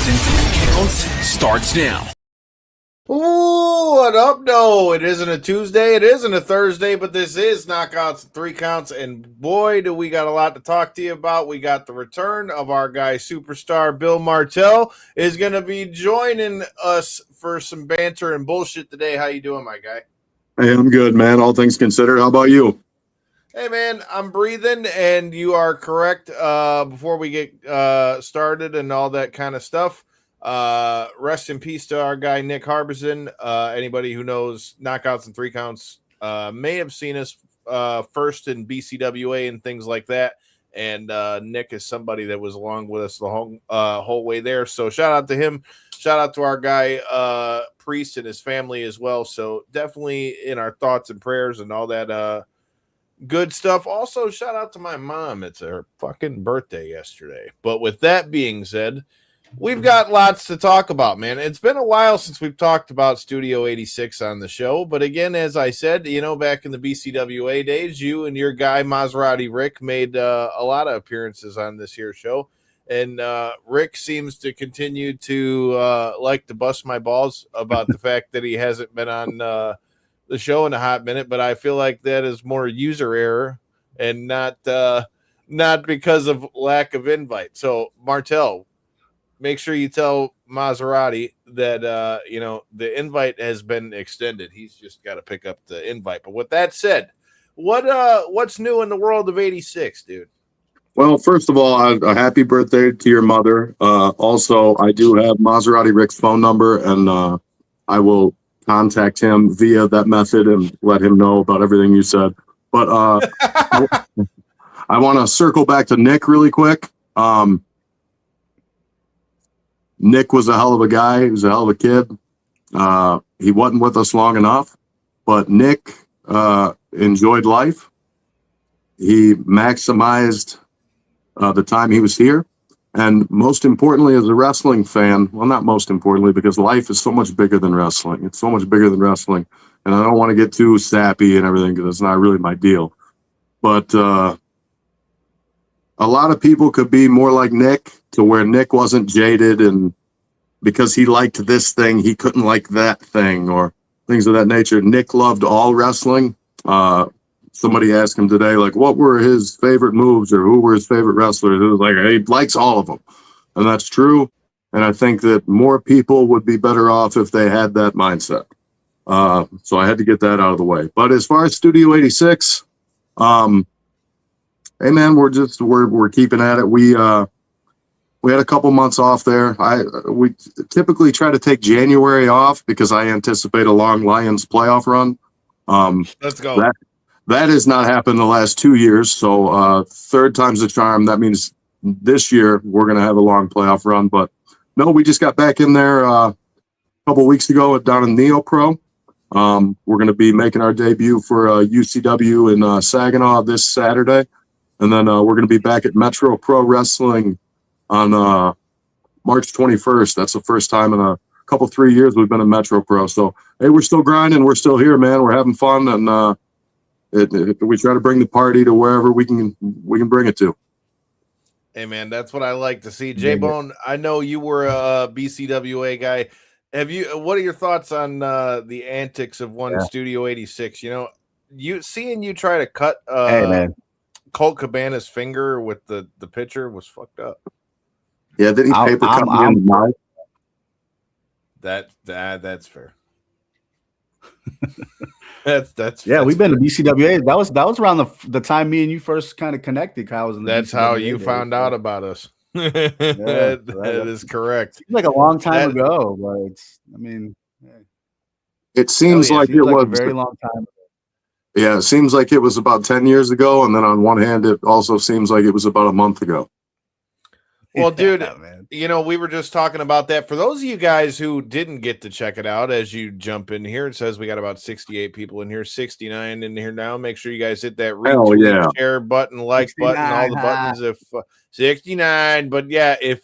Listening to the Counts starts now. Ooh, what up? No, it isn't a Tuesday. It isn't a Thursday, but this is Knockouts and 3 Counts. And boy, do we got a lot to talk to you about. We got the return of our guy, superstar Bill Martell, is going to be joining us for some banter and bullshit today. How you doing, my guy? Hey, I'm good, man. All things considered. How about you? Hey, man, I'm breathing, and you are correct. Before we get started and all that kind of stuff, rest in peace to our guy Nick Harbison. Anybody who knows Knockouts and 3 Counts may have seen us first in BCWA and things like that. And Nick is somebody that was along with us the whole way there. So shout out to him. Shout out to our guy Priest and his family as well. So definitely in our thoughts and prayers and all that good stuff. Also, shout out to my mom. It's her fucking birthday yesterday. But with that being said, we've got lots to talk about, man. It's been a while since we've talked about Studio 86 on the show. But again, as I said, you know, back in the BCWA days, you and your guy Maserati Rick made a lot of appearances on this here show. And Rick seems to continue to like to bust my balls about the fact that he hasn't been on the show in a hot minute, but I feel like that is more user error and not because of lack of invite. So Martell, make sure you tell Maserati that you know, the invite has been extended. He's just got to pick up the invite. But with that said, what's new in the world of 86, dude? Well, first of all, a happy birthday to your mother. Also, I do have Maserati Rick's phone number, and I will contact him via that method and let him know about everything you said. But I want to circle back to Nick really quick. Nick was a hell of a guy. He was a hell of a kid. He wasn't with us long enough, but Nick enjoyed life. He maximized the time he was here. And most importantly, as a wrestling fan, well, not most importantly, because life is so much bigger than wrestling. It's so much bigger than wrestling. And I don't want to get too sappy and everything because it's not really my deal. But a lot of people could be more like Nick, to where Nick wasn't jaded and because he liked this thing, he couldn't like that thing or things of that nature. Nick loved all wrestling. Somebody asked him today, like, what were his favorite moves or who were his favorite wrestlers? It was like, he likes all of them. And that's true. And I think that more people would be better off if they had that mindset. So I had to get that out of the way. But as far as Studio 86, hey, man, we're keeping at it. We had a couple months off there. We typically try to take January off because I anticipate a long Lions playoff run. Let's go. That has not happened the last 2 years. So third time's the charm. That means this year we're going to have a long playoff run. But no, we just got back in there a couple weeks ago down in Neo Pro. We're going to be making our debut for UCW in Saginaw this Saturday. And then we're going to be back at Metro Pro Wrestling on March 21st. That's the first time in a couple, 3 years we've been in Metro Pro. So, hey, we're still grinding. We're still here, man. We're having fun. And we try to bring the party to wherever we can bring it to. Hey, man, that's what I like to see. J-Bone, I know you were a BCWA guy. What are your thoughts on the antics of Studio 86? You know, you try to cut hey, man. Colt Cabana's finger with the pitcher was fucked up. Yeah, did he paper cut me in the mouth? That's fair. That's yeah. We've fair. been to BCWA. That was around the time me and you first kind of connected. Kyle was in the That's BCWA how you days, found out about us. That is correct. Seems like a long time ago, but it seems like it was a very long time ago. Yeah, it seems like it was about 10 years ago, and then on one hand, it also seems like it was about a month ago. Well, dude, man. You know, we were just talking about that. For those of you guys who didn't get to check it out, as you jump in here, it says we got about 68 people in here, 69 in here now. Make sure you guys hit that retweet, share button, like 69, button, all the buttons. If 69, but yeah, if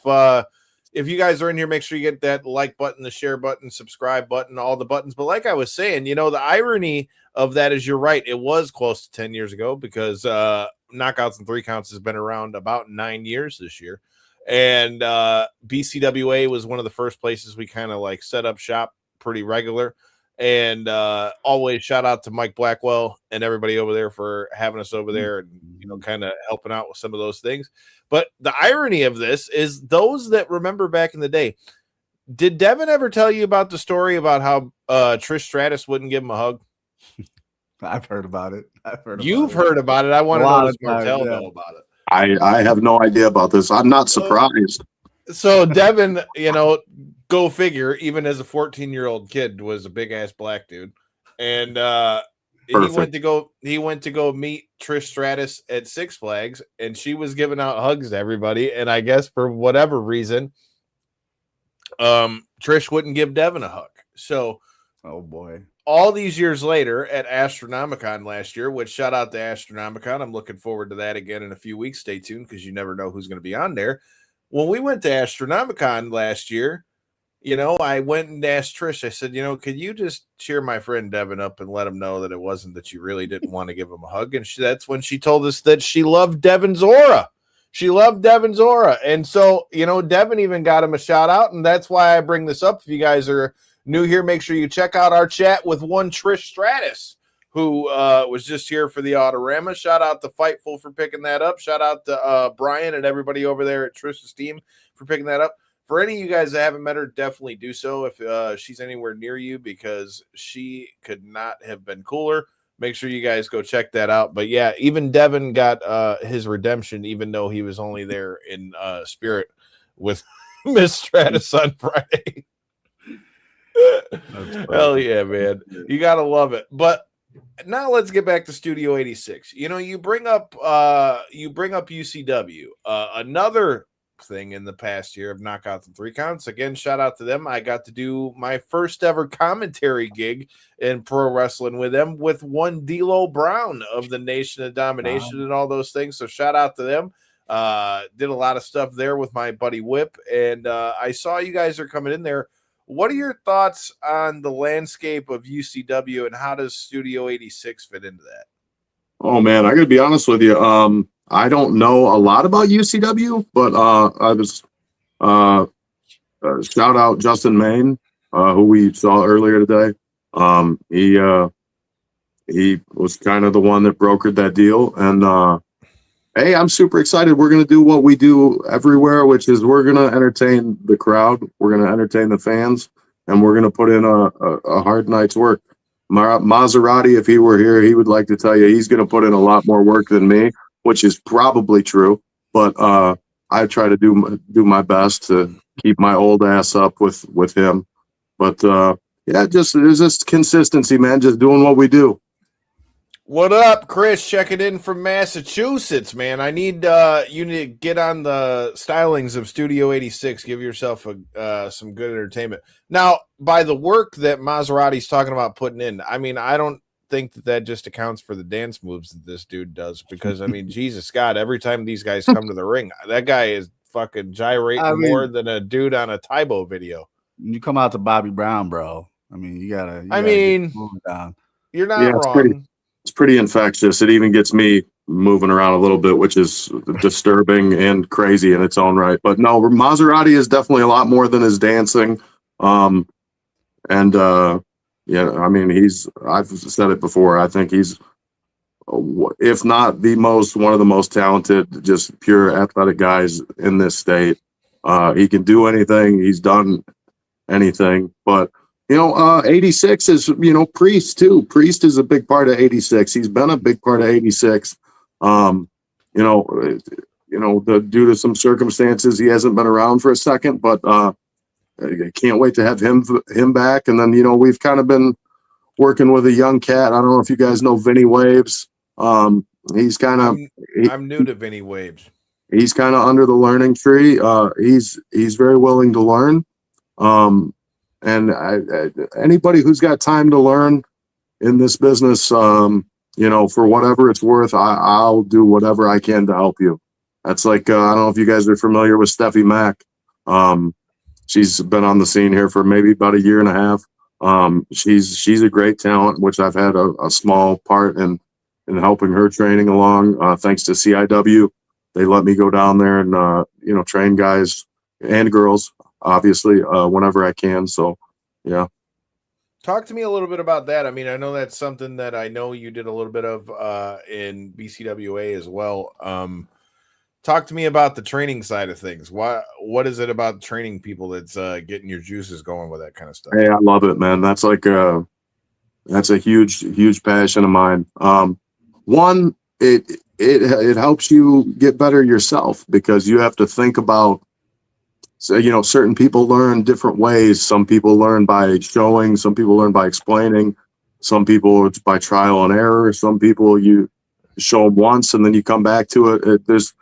you guys are in here, make sure you get that like button, the share button, subscribe button, all the buttons. But like I was saying, you know, the irony of that is you're right. It was close to 10 years ago because Knockouts and 3 Counts has been around about 9 years this year. And BCWA was one of the first places we kind of like set up shop pretty regular. And always shout out to Mike Blackwell and everybody over there for having us over there and, you know, kind of helping out with some of those things. But the irony of this is those that remember back in the day, did Devin ever tell you about the story about how Trish Stratus wouldn't give him a hug? I've heard about it. You've heard about it. I want to know does Martell know about it. I have no idea about this. I'm not surprised. So Devin, you know, go figure, even as a 14-year-old kid, was a big ass black dude. And he went to go meet Trish Stratus at Six Flags, and she was giving out hugs to everybody. And I guess for whatever reason, Trish wouldn't give Devin a hug. So oh boy. All these years later at Astronomicon last year, which shout out to Astronomicon. I'm looking forward to that again in a few weeks. Stay tuned because you never know who's going to be on there. When we went to Astronomicon last year, you know, I went and asked Trish, I said, you know, could you just cheer my friend Devin up and let him know that it wasn't that you really didn't want to give him a hug? And that's when she told us that she loved Devin's aura. She loved Devin's aura. And so, you know, Devin even got him a shout out. And that's why I bring this up. If you guys are new here, make sure you check out our chat with one Trish Stratus, who was just here for the Autorama. Shout out to Fightful for picking that up. Shout out to Brian and everybody over there at Trish's team for picking that up. For any of you guys that haven't met her, definitely do so if she's anywhere near you, because she could not have been cooler. Make sure you guys go check that out. But yeah, even Devin got his redemption, even though he was only there in spirit with Miss Stratus on Friday. Hell yeah, man. You got to love it. But now let's get back to Studio 86. You know, you bring up UCW, another thing in the past year of Knockouts and Three Counts. Again, shout out to them. I got to do my first ever commentary gig in pro wrestling with them, with one D'Lo Brown of the Nation of Domination and all those things. So shout out to them. Did a lot of stuff there with my buddy Whip, and I saw you guys are coming in there. What are your thoughts on the landscape of UCW, and how does Studio 86 fit into that? Oh man, I gotta be honest with you. I don't know a lot about UCW, but I was shout out Justin Main, who we saw earlier today. He was kind of the one that brokered that deal, and hey, I'm super excited. We're gonna do what we do everywhere, which is we're gonna entertain the crowd, we're gonna entertain the fans, and we're gonna put in a hard night's work. Maserati, if he were here, he would like to tell you he's gonna put in a lot more work than me, which is probably true, but I try to do my best to keep my old ass up with him. But yeah, there's just consistency, man. Just doing what we do. What up, Chris? Checking in from Massachusetts, man. I need you to get on the stylings of Studio 86. Give yourself some good entertainment. Now, by the work that Maserati's talking about putting in, I mean, I don't think that just accounts for the dance moves that this dude does, because I mean, Jesus God, every time these guys come to the ring, that guy is fucking gyrating more than a dude on a Tybo video. You come out to Bobby Brown, bro. I mean, you gotta down. You're not wrong. It's pretty infectious. It even gets me moving around a little bit, which is disturbing and crazy in its own right. But no, Maserati is definitely a lot more than his dancing. Yeah, I mean, I've said it before, I think he's, if not one of the most talented, just pure athletic guys in this state. He can do anything. He's done anything. But, 86 is, Priest too. Priest is a big part of 86. He's been a big part of 86. Due to some circumstances, he hasn't been around for a second, but I can't wait to have him back. And then, we've kind of been working with a young cat. I don't know if you guys know Vinny Waves. He's kind of... I'm new to Vinny Waves. He's kind of under the learning tree. He's very willing to learn. And anybody who's got time to learn in this business, for whatever it's worth, I'll do whatever I can to help you. That's like, I don't know if you guys are familiar with Steffi Mack. She's been on the scene here for maybe about a year and a half. She's a great talent, which I've had a small part in helping her training along, thanks to CIW. they let me go down there and train guys and girls, obviously, whenever I can. So yeah. Talk to me a little bit about that. I mean, I know that's something that I know you did a little bit of in BCWA as well. Talk to me about the training side of things. What is it about training people that's getting your juices going with that kind of stuff? Hey, I love it, man. That's like that's a huge passion of mine. One, it helps you get better yourself, because you have to think about, so, certain people learn different ways. Some people learn by showing, some people learn by explaining, some people it's by trial and error. Some people you show them once and then you come back to it. There's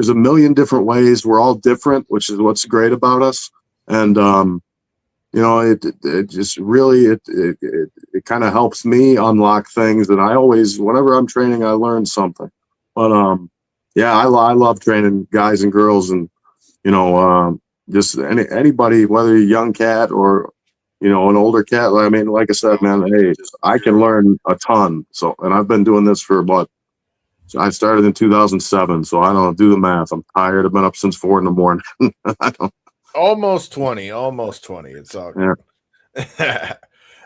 a million different ways. We're all different, which is what's great about us. And it just really it kind of helps me unlock things. And I always, whenever I'm training, I learn something. But I love training guys and girls, and just anybody, whether you're a young cat or an older cat. I mean, like I said, man, hey, I can learn a ton. So, and I've been doing this for I started in 2007, so I don't do the math. I'm tired. I've been up since 4 a.m. I don't. Almost 20. It's all good. Yeah.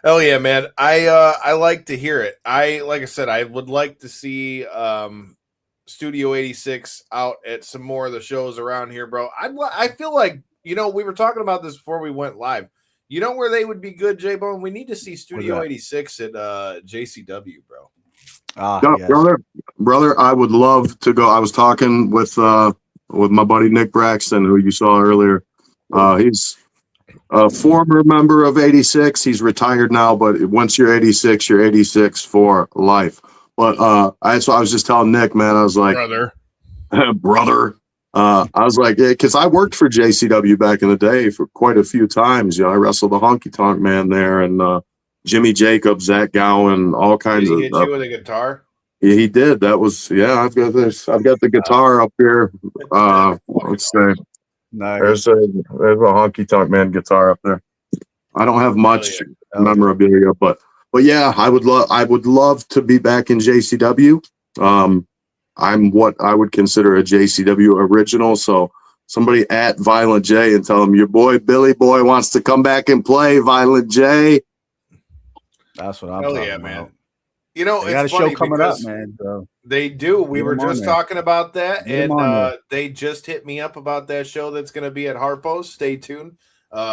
Hell yeah, man. I like to hear it. Like I said, I would like to see Studio 86 out at some more of the shows around here, bro. I feel like, we were talking about this before we went live. You know where they would be good, J-Bone? We need to see Studio 86 at JCW, bro. Yes. Brother, I would love to go. I was talking with my buddy Nick Braxton, who you saw earlier. He's a former member of 86. He's retired now, but once you're 86, you're 86 for life. But I was just telling Nick, man, I was like, brother. I was like, because I worked for JCW back in the day for quite a few times. I wrestled the Honky Tonk Man there, and Jimmy Jacobs, Zach Gowen, all kinds of. Did he hit you with a guitar? Yeah, he did. That was I've got this. I've got the guitar up here. Let's say nice. There's a Honky Tonk Man guitar up there. I don't have much memorabilia, but yeah, I would love to be back in JCW. I'm what I would consider a JCW original. So somebody at Violent J and tell him your boy Billy Boy wants to come back and play Violent J. That's what I'm talking about. Man. They got a show coming up, man. So. They do. We were just talking about that, and they just hit me up about that show that's going to be at Harpo's. Stay tuned.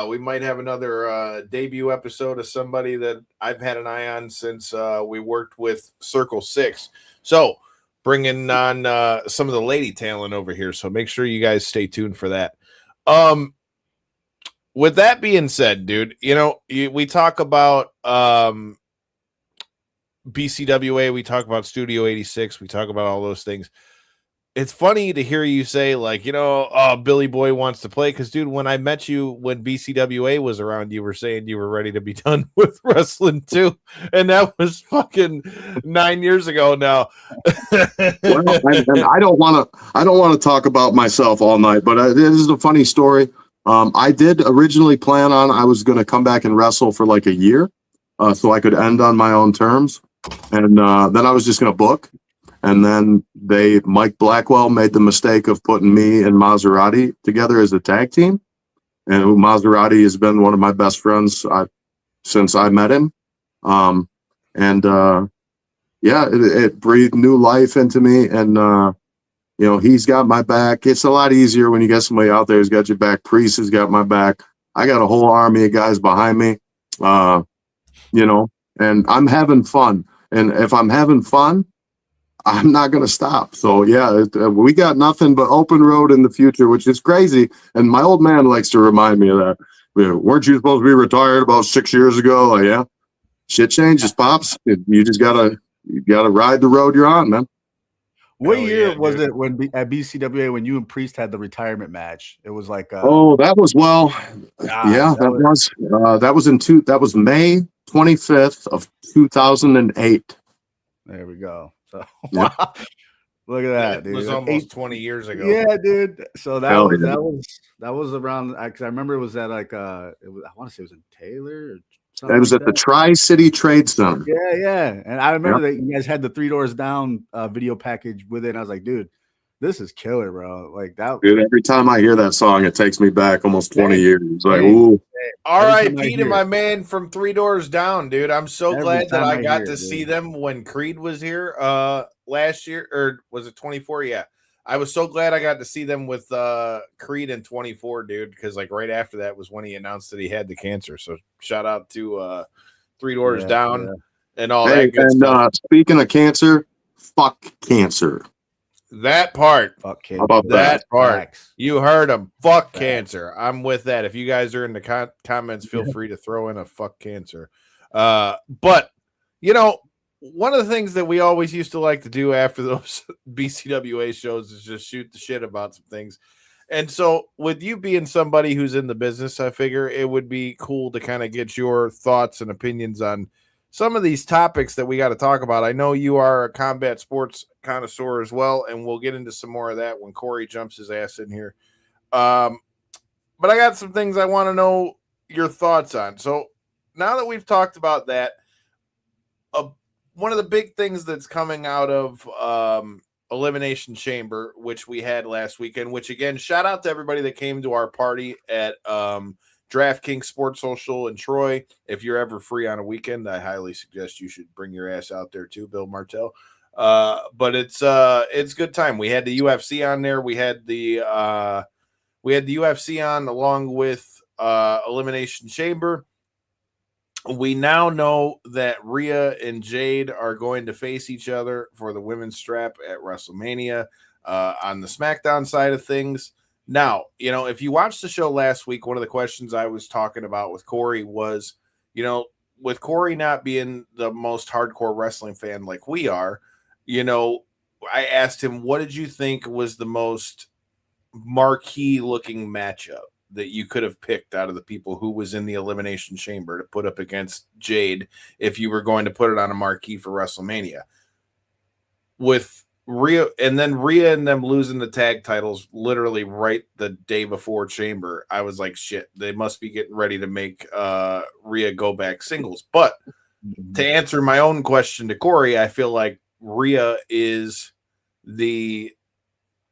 We might have another debut episode of somebody that I've had an eye on since we worked with Circle 6. So bringing on some of the lady talent over here. So make sure you guys stay tuned for that. With that being said, dude, we talk about BCWA, we talk about Studio 86, we talk about all those things. It's funny to hear you say, like, Billy Boy wants to play, because, dude, when I met you when BCWA was around, you were saying you were ready to be done with wrestling too, and that was fucking 9 years ago now. Well, and I don't want to talk about myself all night, but this is a funny story. I did originally plan on I was going to come back and wrestle for like a year, so I could end on my own terms, and then I was just going to book. And then Mike Blackwell made the mistake of putting me and Maserati together as a tag team. And Maserati has been one of my best friends since I met him. It breathed new life into me. And, he's got my back. It's a lot easier when you get somebody out there who's got your back. Priest has got my back. I got a whole army of guys behind me, and I'm having fun. And if I'm having fun, I'm not going to stop. So, yeah, we got nothing but open road in the future, which is crazy. And my old man likes to remind me of that. Weren't you supposed to be retired about 6 years ago? Like, yeah, shit changes, Pops. You just got to ride the road you're on, man. What year was it at BCWA when you and Priest had the retirement match? It was like that was May 25th of 2008. There we go. So yeah. Wow. Look at that, dude. It was almost 20 years ago. Yeah, dude. So that was around, because I remember it was at like I want to say it was in Taylor or something. It was at the Tri-City Trade Center. Yeah. And I remember that you guys had the 3 Doors Down video package with it. And I was like, dude, This is killer, bro. Like that. Dude, every time I hear that song, it takes me back almost 20 years. It's like, Hey, ooh. R.I.P. to my man from 3 Doors Down, dude. I'm so Every glad that time I I got hear to it, see dude. them when Creed was here last year, or was it 24? Yeah. I was so glad I got to see them with Creed in 24, dude, because like right after that was when he announced that he had the cancer. So shout out to 3 Doors Down and all that good stuff. Speaking of cancer, fuck cancer. That part. Fuck How about that part. Facts. You heard him. Fuck Facts. cancer. I'm with that. If you guys are in the comments, feel free to throw in a fuck cancer. But, you know, one of the things that we always used to like to do after those BCWA shows is just shoot the shit about some things. And so with you being somebody who's in the business, I figure it would be cool to kind of get your thoughts and opinions on some of these topics that we got to talk about. I know you are a combat sports connoisseur as well, and we'll get into some more of that when Corey jumps his ass in here. But I got some things I want to know your thoughts on. So now that we've talked about that, one of the big things that's coming out of Elimination Chamber, which we had last weekend, which again, shout out to everybody that came to our party at DraftKings Sports Social in Troy. If you're ever free on a weekend, I highly suggest you should bring your ass out there too, Bill Martell. But it's good time. We had the UFC on there. We had the UFC on along with Elimination Chamber. We now know that Rhea and Jade are going to face each other for the women's strap at WrestleMania on the SmackDown side of things. Now, you know, if you watched the show last week, one of the questions I was talking about with Corey was, you know, with Corey not being the most hardcore wrestling fan like we are, you know, I asked him, what did you think was the most marquee looking matchup that you could have picked out of the people who was in the Elimination Chamber to put up against Jade if you were going to put it on a marquee for WrestleMania? With Rhea and them losing the tag titles literally right the day before Chamber, I was like, shit, they must be getting ready to make Rhea go back singles. But to answer my own question to Corey, I feel like Rhea is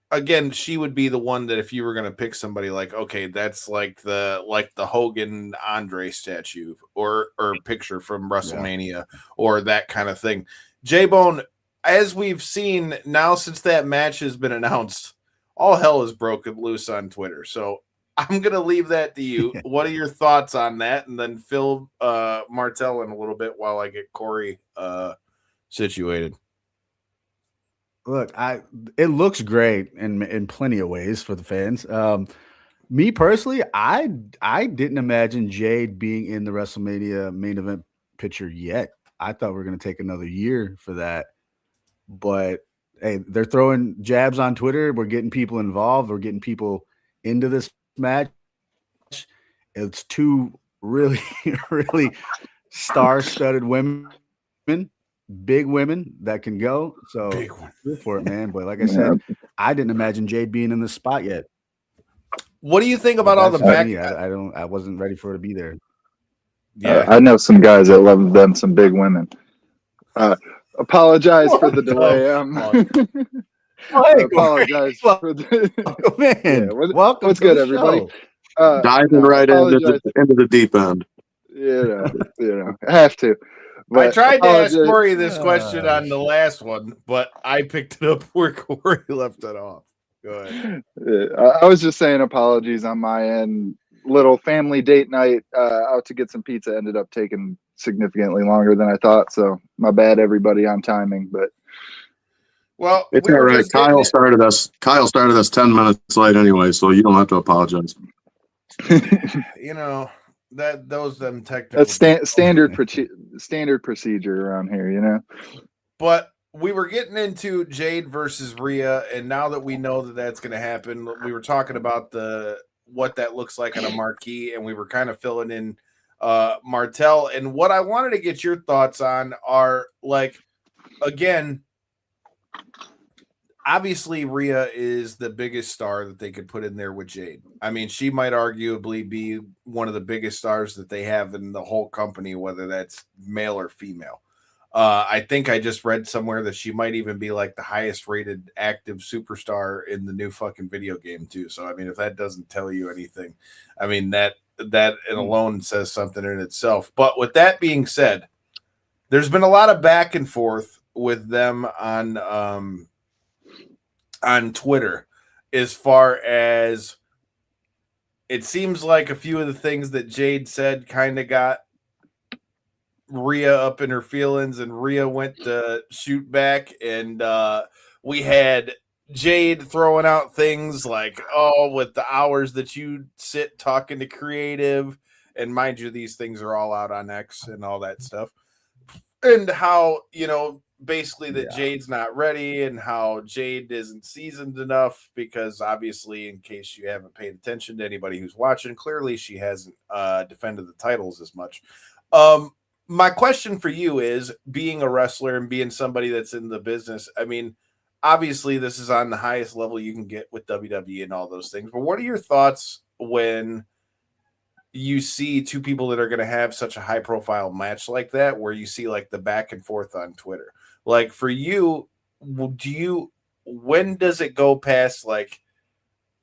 again, she would be the one that if you were going to pick somebody like, okay, that's like the Hogan Andre statue or picture from WrestleMania or that kind of thing. J-Bone, as we've seen now since that match has been announced, all hell is broken loose on Twitter. So I'm going to leave that to you. What are your thoughts on that? And then fill Martell in a little bit while I get Corey situated. Look, it looks great in plenty of ways for the fans. Me personally, I didn't imagine Jade being in the WrestleMania main event picture yet. I thought we were going to take another year for that. But hey, they're throwing jabs on Twitter. We're getting people involved. We're getting people into this match. It's two really, really star-studded women. Big women that can go. So good for it, man. But like I said, I didn't imagine Jade being in this spot yet. What do you think about all the back? I wasn't ready for her to be there. Yeah, I know some guys that love them some big women. Apologize for the delay. I apologize for the man. Yeah, welcome. What's good, everybody? Diving right into the deep end. You know, I have to. But I tried to ask Corey this question on the last one, but I picked it up where Corey left it off. Go ahead. I was just saying apologies on my end. Little family date night out to get some pizza ended up taking significantly longer than I thought. So my bad, everybody, on timing. But well, it's all right. Kyle started us 10 minutes late anyway, so you don't have to apologize. You know. Them technical. That's standard procedure around here, you know. But we were getting into Jade versus Rhea, and now that we know that that's going to happen, we were talking about what that looks like on a marquee, and we were kind of filling in Martell. And what I wanted to get your thoughts on are, like, again, obviously Rhea is the biggest star that they could put in there with Jade. I mean, she might arguably be one of the biggest stars that they have in the whole company, whether that's male or female. I think I just read somewhere that she might even be like the highest rated active superstar in the new fucking video game too. So I mean, if that doesn't tell you anything, I mean that alone says something in itself. But with that being said, there's been a lot of back and forth with them on Twitter, as far as it seems like a few of the things that Jade said kind of got Rhea up in her feelings, and Rhea went to shoot back, and we had Jade throwing out things like, oh, with the hours that you sit talking to creative, and mind you, these things are all out on X and all that stuff, and how, basically that Jade's not ready, and how Jade isn't seasoned enough, because obviously, in case you haven't paid attention to anybody who's watching, clearly she hasn't defended the titles as much. My question for you is, being a wrestler and being somebody that's in the business, I mean, obviously this is on the highest level you can get with WWE and all those things, but what are your thoughts when you see two people that are going to have such a high profile match like that, where you see like the back and forth on Twitter? Like for you, when does it go past like,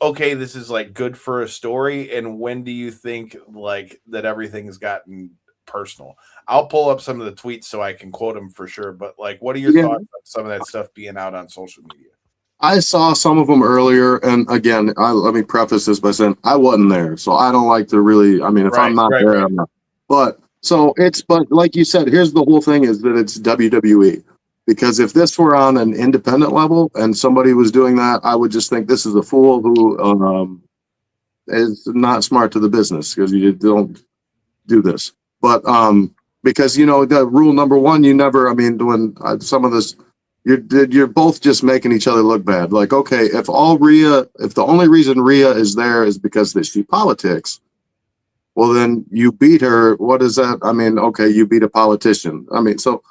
okay, this is like good for a story, and when do you think like that everything's gotten personal? I'll pull up some of the tweets so I can quote them for sure, but like, what are your thoughts on some of that stuff being out on social media? I saw some of them earlier, and again, let me preface this by saying I wasn't there, so I don't like to really. I mean, if I'm not there, I'm not. But like you said, here's the whole thing: is that it's WWE. Because if this were on an independent level and somebody was doing that, I would just think this is a fool who is not smart to the business, because you don't do this. But because the rule number one, you never. I mean, when some of this, you're both just making each other look bad. Like, okay, if the only reason Rhea is there is because she politics, well, then you beat her. What is that? I mean, okay, you beat a politician. I mean, so.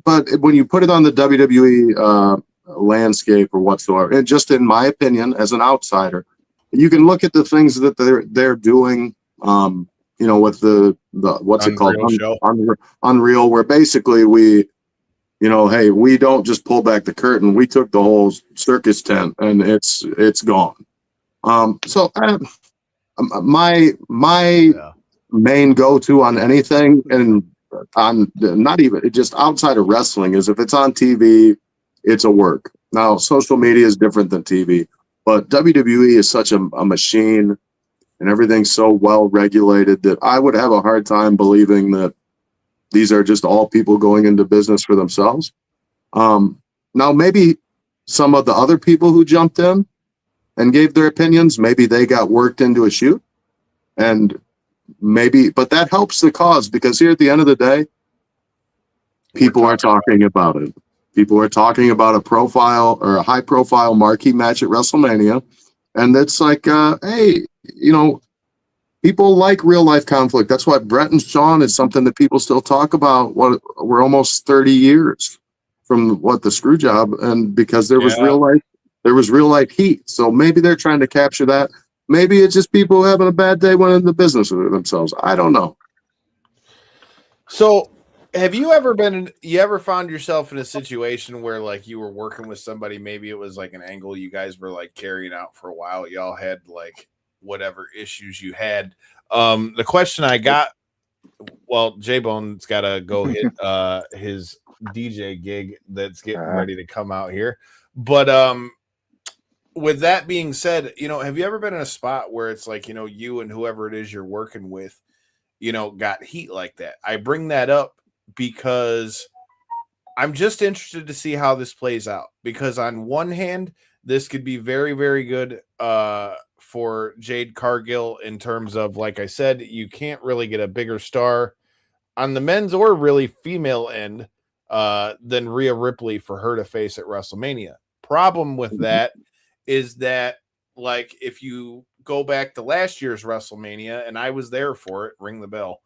But when you put it on the WWE landscape or whatsoever, and just in my opinion, as an outsider, you can look at the things that they're doing. With the what's it called, Unreal, where basically we, hey, we don't just pull back the curtain, we took the whole circus tent and it's gone. So my main go-to on anything, and on not even just outside of wrestling, is if it's on TV, it's a work. Now, social media is different than TV, but WWE is such a machine, and everything's so well regulated, that I would have a hard time believing that these are just all people going into business for themselves. Now, maybe some of the other people who jumped in and gave their opinions, maybe they got worked into a shoot, and maybe, but that helps the cause, because here at the end of the day, people are talking about it. People are talking about a profile or a high profile marquee match at WrestleMania. And it's like, hey, people like real life conflict. That's why Brett and Sean is something that people still talk about. We're almost 30 years from the screw job. And because there was real life heat. So maybe they're trying to capture that. Maybe it's just people having a bad day went into business with themselves. I don't know. So have you ever found yourself in a situation where like you were working with somebody, maybe it was like an angle you guys were like carrying out for a while, y'all had like whatever issues you had? The question I got, well, J-Bone's got to go hit his DJ gig that's getting ready to come out here. But with that being said, have you ever been in a spot where it's like, you and whoever it is you're working with, got heat like that? I bring that up because I'm just interested to see how this plays out. Because on one hand, this could be very, very good for Jade Cargill in terms of, like I said, you can't really get a bigger star on the men's or really female end than Rhea Ripley for her to face at WrestleMania. Problem with that is that, like, if you go back to last year's WrestleMania, and I was there for it, ring the bell,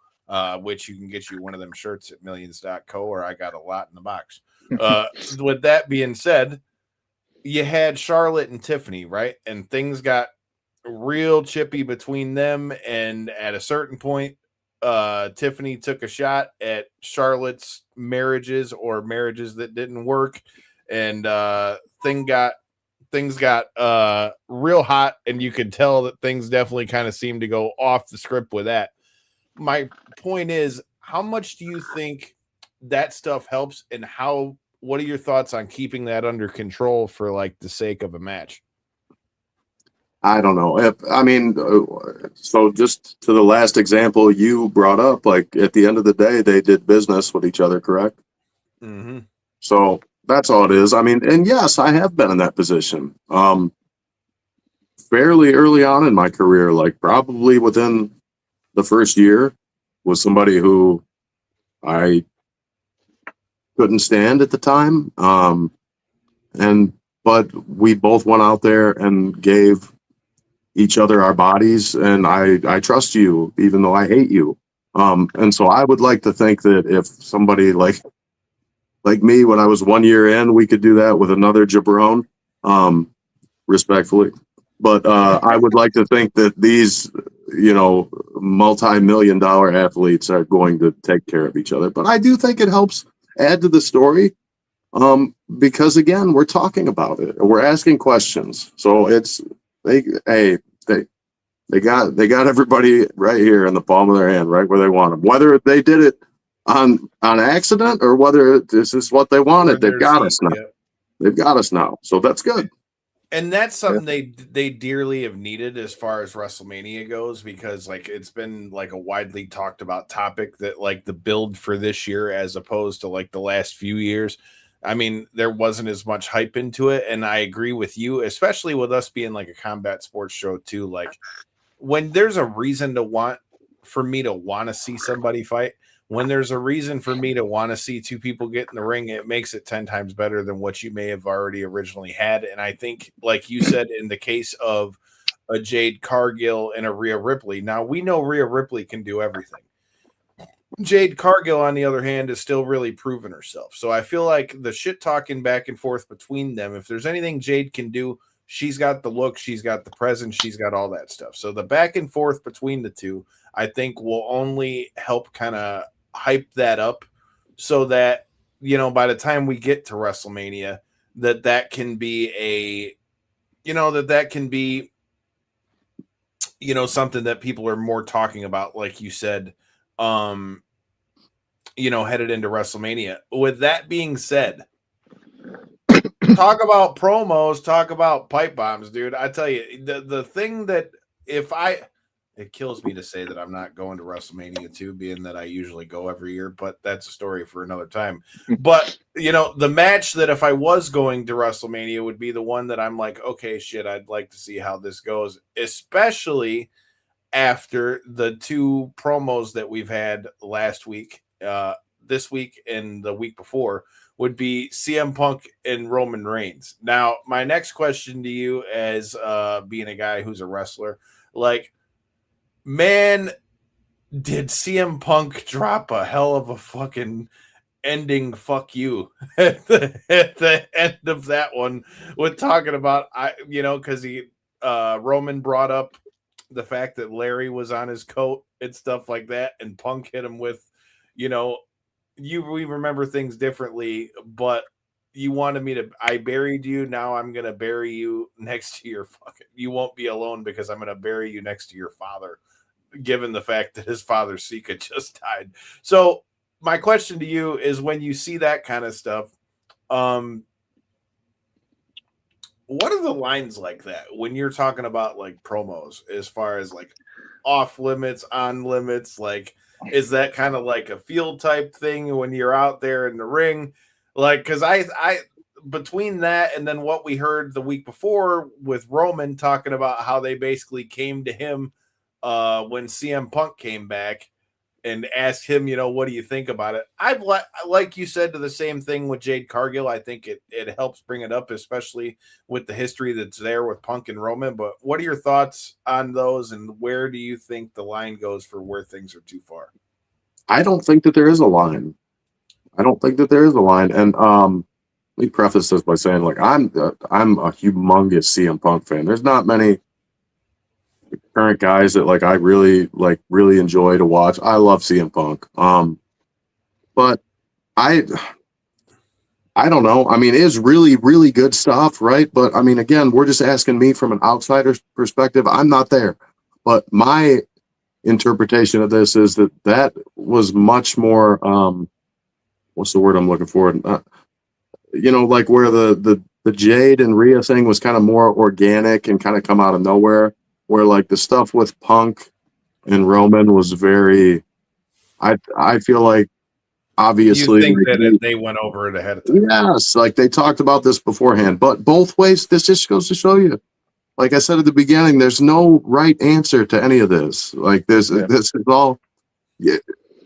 which you can get you one of them shirts at millions.co, or I got a lot in the box. With that being said, you had Charlotte and Tiffany, right? And things got real chippy between them. And at a certain point, Tiffany took a shot at Charlotte's marriages or marriages that didn't work, and things got real hot, and you could tell that things definitely kind of seemed to go off the script with that. My point is, how much do you think that stuff helps, and what are your thoughts on keeping that under control for like the sake of a match? I don't know. So just to the last example you brought up, like at the end of the day, they did business with each other, correct? Mm-hmm. So that's all it is. I mean, and yes, I have been in that position. Fairly early on in my career, like probably within the first year, was somebody who I couldn't stand at the time. But we both went out there and gave each other our bodies, and I trust you even though I hate you. And so I would like to think that if somebody like me, when I was 1 year in, we could do that with another jabron, respectfully. But I would like to think that these, multi-million-dollar athletes are going to take care of each other. But I do think it helps add to the story, because again, we're talking about it, we're asking questions. So it's they got everybody right here in the palm of their hand, right where they want them. Whether they did it on accident or whether this is what they wanted, they've got us now. They've got us now, so that's good. And that's something they dearly have needed as far as WrestleMania goes, because like it's been like a widely talked about topic that like the build for this year as opposed to like the last few years. I mean, there wasn't as much hype into it, and I agree with you, especially with us being like a combat sports show too. Like when there's a reason for me to want to see somebody fight, when there's a reason for me to want to see two people get in the ring, it makes it 10 times better than what you may have already originally had. And I think, like you said, in the case of a Jade Cargill and a Rhea Ripley, now we know Rhea Ripley can do everything. Jade Cargill, on the other hand, is still really proving herself. So I feel like the shit talking back and forth between them, if there's anything Jade can do, she's got the look, she's got the presence, she's got all that stuff. So the back and forth between the two, I think, will only help kind of hype that up so that, by the time we get to WrestleMania, that can be something that people are more talking about, like you said, headed into WrestleMania. With that being said, talk about promos, talk about pipe bombs, dude. I tell you, the thing that it kills me to say that I'm not going to WrestleMania 2, being that I usually go every year, but that's a story for another time. But, the match that if I was going to WrestleMania would be the one that I'm like, okay, shit, I'd like to see how this goes, especially after the two promos that we've had last week, this week and the week before, would be CM Punk and Roman Reigns. Now, my next question to you, as being a guy who's a wrestler, like, man, did CM Punk drop a hell of a fucking ending fuck you at the end of that one with talking about, because Roman brought up the fact that Larry was on his coat and stuff like that, and Punk hit him with, we remember things differently, but you wanted me to, I buried you, now I'm going to bury you next to your you won't be alone because I'm going to bury you next to your father, given the fact that his father Sika just died. So my question to you is, when you see that kind of stuff, what are the lines like that when you're talking about like promos, as far as like off limits, on limits? Like, is that kind of like a field type thing when you're out there in the ring? Like, because I between that and then what we heard the week before with Roman talking about how they basically came to him when CM Punk came back and asked him, what do you think about it? I've like you said, to the same thing with Jade Cargill. I think it helps bring it up, especially with the history that's there with Punk and Roman. But what are your thoughts on those, and where do you think the line goes for where things are too far? I don't think that there is a line. And let me preface this by saying, like, I'm a humongous CM Punk fan. There's not many current guys that like I really enjoy to watch. I love CM Punk. But I don't know. I mean, it is really, really good stuff, right? But I mean, again, we're just asking me from an outsider's perspective. I'm not there. But my interpretation of this is that was much more what's the word I'm looking for? Like where the Jade and Rhea thing was kind of more organic and kind of come out of nowhere, where like the stuff with Punk and Roman was very I feel like obviously You think like, that they went over it ahead of time? yes, like they talked about this beforehand, but both ways, this just goes to show you, like I said at the beginning, there's no right answer to any of this. Like this is all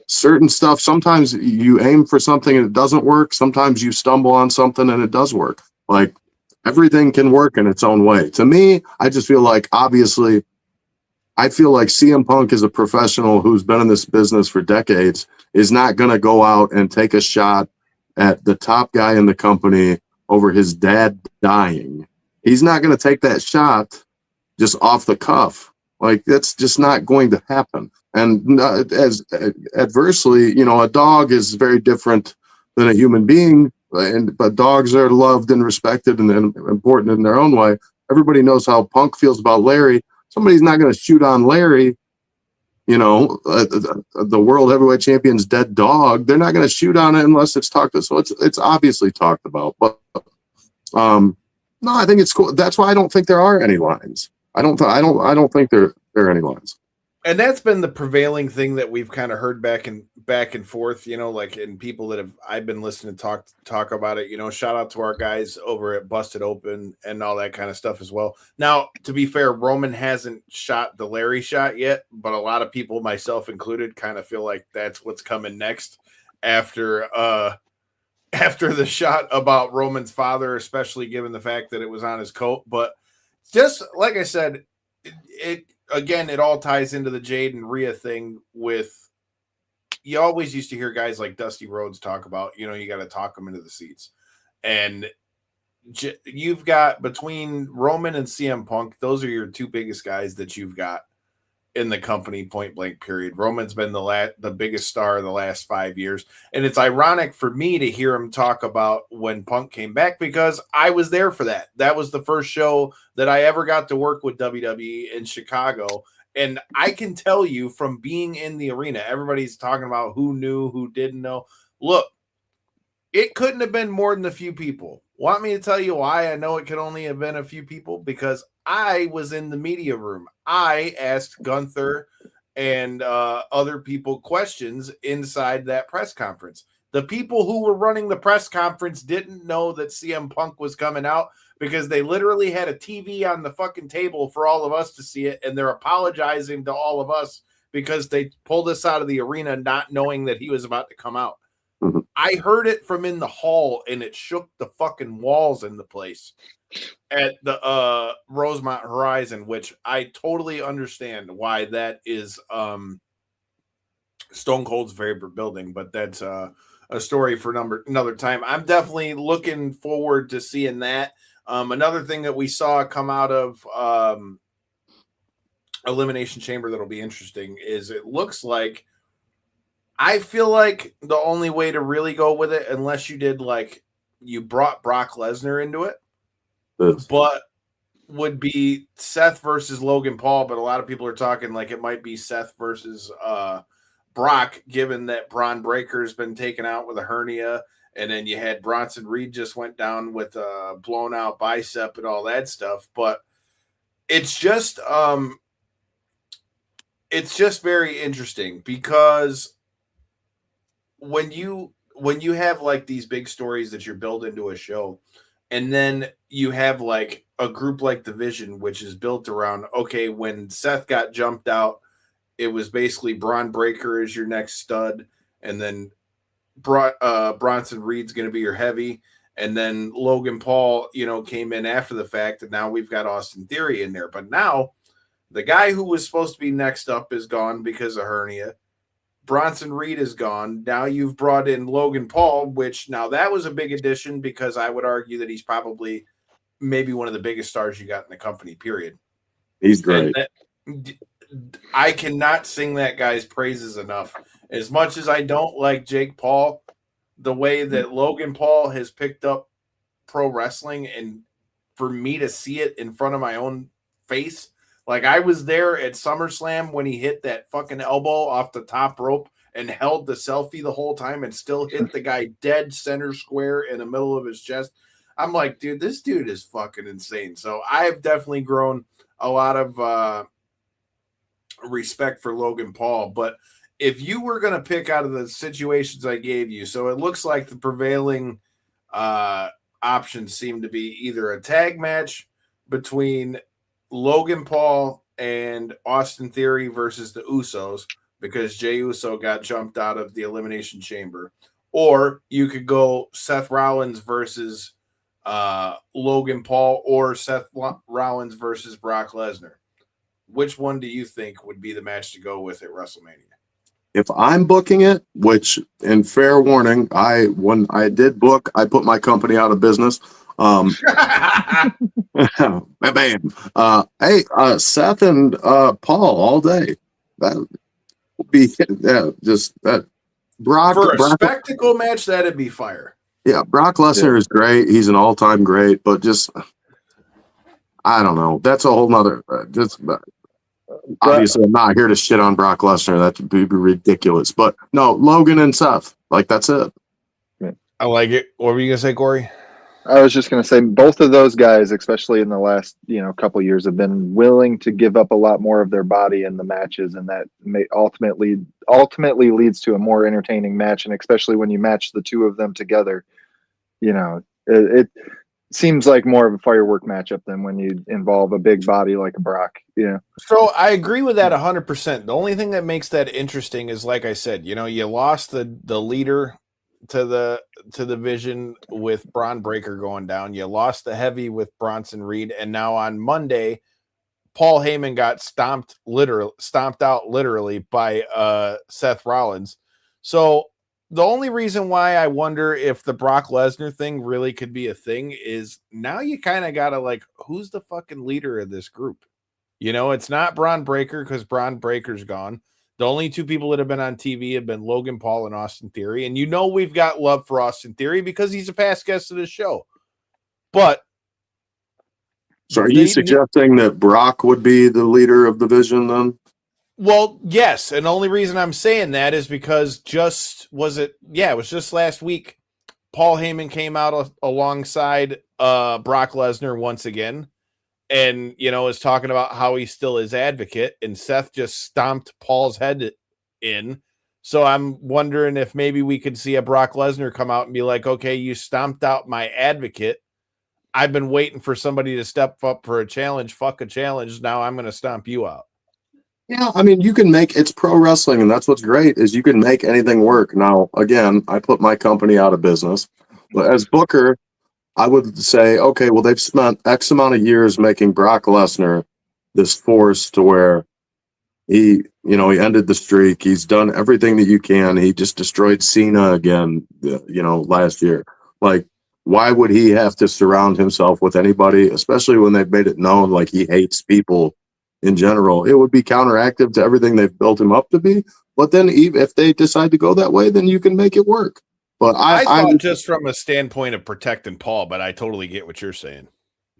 certain stuff. Sometimes you aim for something and it doesn't work. Sometimes you stumble on something and it does work. Like everything can work in its own way. To me, I just feel like obviously I feel like CM Punk is a professional who's been in this business for decades, is not going to go out and take a shot at the top guy in the company over his dad dying. He's not going to take that shot just off the cuff. Like that's just not going to happen. And as adversely, a dog is very different than a human being, but dogs are loved and respected and important in their own way. Everybody knows how Punk feels about Larry. Somebody's not going to shoot on Larry, the world heavyweight champion's dead dog. They're not going to shoot on it unless it's talked to. So it's obviously talked about. But no, I think it's cool. That's why I don't think there are any lines. I don't think there are any lines. And that's been the prevailing thing that we've kind of heard back and forth, like in people that I've been listening to talk about it, shout out to our guys over at Busted Open and all that kind of stuff as well. Now, to be fair, Roman hasn't shot the Larry shot yet, but a lot of people, myself included, kind of feel like that's what's coming next after the shot about Roman's father, especially given the fact that it was on his coat. But just like I said, it all ties into the Jade and Rhea thing with, you always used to hear guys like Dusty Rhodes talk about, you got to talk them into the seats. And you've got between Roman and CM Punk, those are your two biggest guys that you've got in the company, point blank period. Roman's been the biggest star in the last 5 years. And it's ironic for me to hear him talk about when Punk came back, because I was there for that. That was the first show that I ever got to work with WWE in Chicago. And I can tell you from being in the arena, everybody's talking about who knew, who didn't know. Look, it couldn't have been more than a few people. Want me to tell you why I know it could only have been a few people? Because I was in the media room. I asked Gunther and other people questions inside that press conference. The people who were running the press conference didn't know that CM Punk was coming out because they literally had a TV on the fucking table for all of us to see it, and they're apologizing to all of us because they pulled us out of the arena not knowing that he was about to come out. I heard it from in the hall, and it shook the fucking walls in the place at the Rosemont Horizon, which I totally understand why that is Stone Cold's favorite building, but that's a story for another time. I'm definitely looking forward to seeing that. Another thing that we saw come out of Elimination Chamber that'll be interesting is it looks like, I feel like the only way to really go with it, unless you did like you brought Brock Lesnar into it, but would be Seth versus Logan Paul. But a lot of people are talking like it might be Seth versus Brock, given that Braun Breaker's been taken out with a hernia, and then you had Bronson Reed just went down with a blown out bicep and all that stuff. But it's just very interesting because when you have like these big stories that you're built into a show, and then you have like a group like the Vision, which is built around, okay, when Seth got jumped out, it was basically Braun Breaker is your next stud, and then Bronson Reed's going to be your heavy, and then Logan Paul, came in after the fact, and now we've got Austin Theory in there. But now the guy who was supposed to be next up is gone because of hernia. Bronson Reed is gone. Now you've brought in Logan Paul, which now that was a big addition because I would argue that he's probably maybe one of the biggest stars you got in the company, period. He's great. I cannot sing that guy's praises enough. As much as I don't like Jake Paul, the way that Logan Paul has picked up pro wrestling, and for me to see it in front of my own face, like I was there at SummerSlam when he hit that fucking elbow off the top rope and held the selfie the whole time and still hit the guy dead center square in the middle of his chest. I'm like, dude, this dude is fucking insane. So I've definitely grown a lot of respect for Logan Paul. But if you were going to pick out of the situations I gave you, so it looks like the prevailing options seem to be either a tag match between Logan Paul and Austin Theory versus the Usos, because Jey Uso got jumped out of the Elimination Chamber, or you could go Seth Rollins versus Logan Paul, or Seth Rollins versus Brock Lesnar. Which one do you think would be the match to go with at WrestleMania? If I'm booking it, which, in fair warning, when I did book, I put my company out of business. Bam. Hey, Seth and Paul all day. That would be just that. Brock for a spectacle match, that'd be fire. Yeah, Brock Lesnar is great. He's an all-time great, but just I don't know. That's a whole nother. Obviously, I'm not here to shit on Brock Lesnar. That would be ridiculous. But no, Logan and Seth. Like, that's it. I like it. What were you gonna say, Corey? I was just gonna say both of those guys, especially in the last couple of years, have been willing to give up a lot more of their body in the matches, and that may ultimately leads to a more entertaining match. And especially when you match the two of them together, it seems like more of a firework matchup than when you involve a big body like a Brock. So I agree with that 100%. The only thing that makes that interesting is, like I said, you lost the leader to the division with Braun Breaker going down. You lost the heavy with Bronson Reed, and now on Monday, Paul Heyman got stomped out literally by Seth Rollins. So the only reason why I wonder if the Brock Lesnar thing really could be a thing is now you kind of got to, like, who's the fucking leader of this group? It's not Braun Breaker, because Braun Breaker's gone. The only two people that have been on TV have been Logan Paul and Austin Theory. And we've got love for Austin Theory because he's a past guest of the show. But so are you suggesting that Brock would be the leader of the division then? Well, yes. And the only reason I'm saying that is because it was just last week, Paul Heyman came out alongside Brock Lesnar once again. And, is talking about how he's still his advocate, and Seth just stomped Paul's head in. So I'm wondering if maybe we could see a Brock Lesnar come out and be like, okay, you stomped out my advocate. I've been waiting for somebody to step up for a challenge. Fuck a challenge. Now I'm going to stomp you out. Yeah, I mean, it's pro wrestling, and that's what's great is you can make anything work. Now, again, I put my company out of business, but as booker, I would say, okay, well, they've spent X amount of years making Brock Lesnar this force to where he ended the streak. He's done everything that you can. He just destroyed Cena again, last year. Like, why would he have to surround himself with anybody, especially when they've made it known, like, he hates people in general? It would be counteractive to everything they've built him up to be. But then if they decide to go that way, then you can make it work. But I thought just from a standpoint of protecting Paul, but I totally get what you're saying.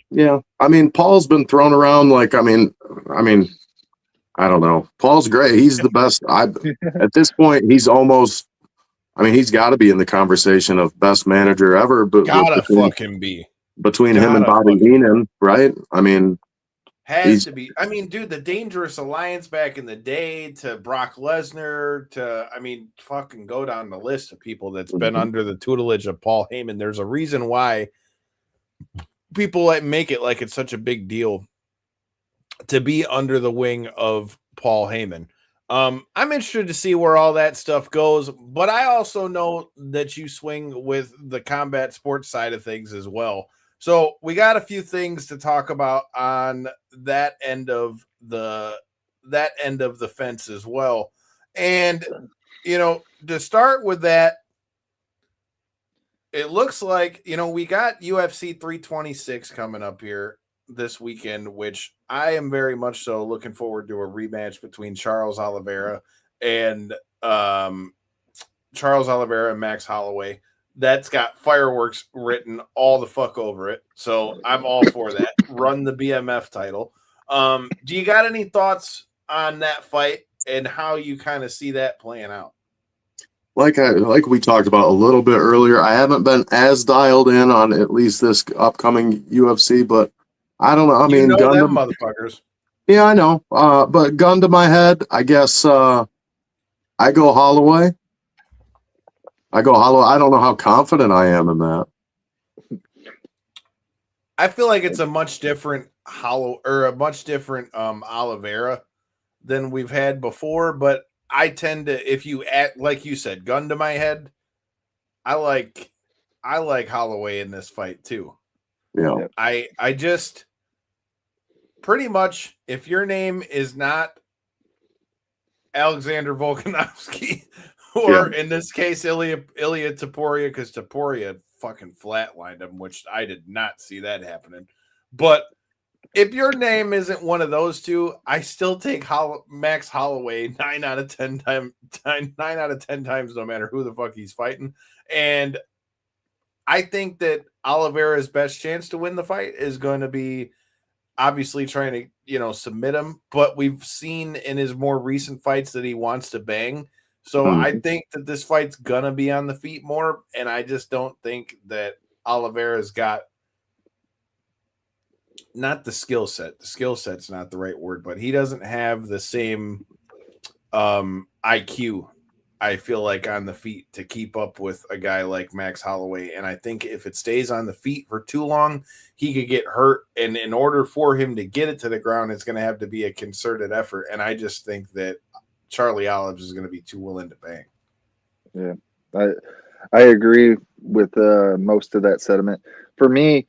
Yeah. I mean, Paul's been thrown around like, I mean, I don't know. Paul's great. He's the best. At this point, he's almost, he's got to be in the conversation of best manager ever. But fucking be. Between him and Bobby Heenan, right? Has to be. Dude, the Dangerous Alliance back in the day to Brock Lesnar to, fucking go down the list of people that's been under the tutelage of Paul Heyman. There's a reason why people make it like it's such a big deal to be under the wing of Paul Heyman. I'm interested to see where all that stuff goes, but I also know that you swing with the combat sports side of things as well. So we got a few things to talk about on that end of the fence as well. And, to start with that, it looks like, we got UFC 326 coming up here. this weekend, which I am very much so looking forward to a rematch between Charles Oliveira and Max Holloway. That's got fireworks written all the fuck over it. So I'm all for that. Run the BMF title. Do you got any thoughts on that fight and how you kind of see that playing out? Like we talked about a little bit earlier, I haven't been as dialed in on at least this upcoming UFC, but I don't know. I mean, gun them motherfuckers. Yeah, I know. But gun to my head, I guess I go Holloway. I don't know how confident I am in that. I feel like it's a much different Oliveira than we've had before, but I tend to, if you act like you said, gun to my head, I like Holloway in this fight too. Yeah. I just pretty much, if your name is not Alexander Volkanovski or in this case Ilya Topuria, because Topuria fucking flatlined him, which I did not see that happening. But if your name isn't one of those two, I still take Max Holloway 9 out of 10 times, no matter who the fuck he's fighting. And I think that Oliveira's best chance to win the fight is going to be obviously trying to, submit him. But we've seen in his more recent fights that he wants to bang. So I think that this fight's going to be on the feet more. And I just don't think that Oliveira's got not the skill set. The skill set's not the right word, but he doesn't have the same IQ, I feel like, on the feet to keep up with a guy like Max Holloway. And I think if it stays on the feet for too long, he could get hurt. And in order for him to get it to the ground, it's going to have to be a concerted effort. And I just think that Charlie Olives is going to be too willing to bang. Yeah, I agree with most of that sentiment. For me,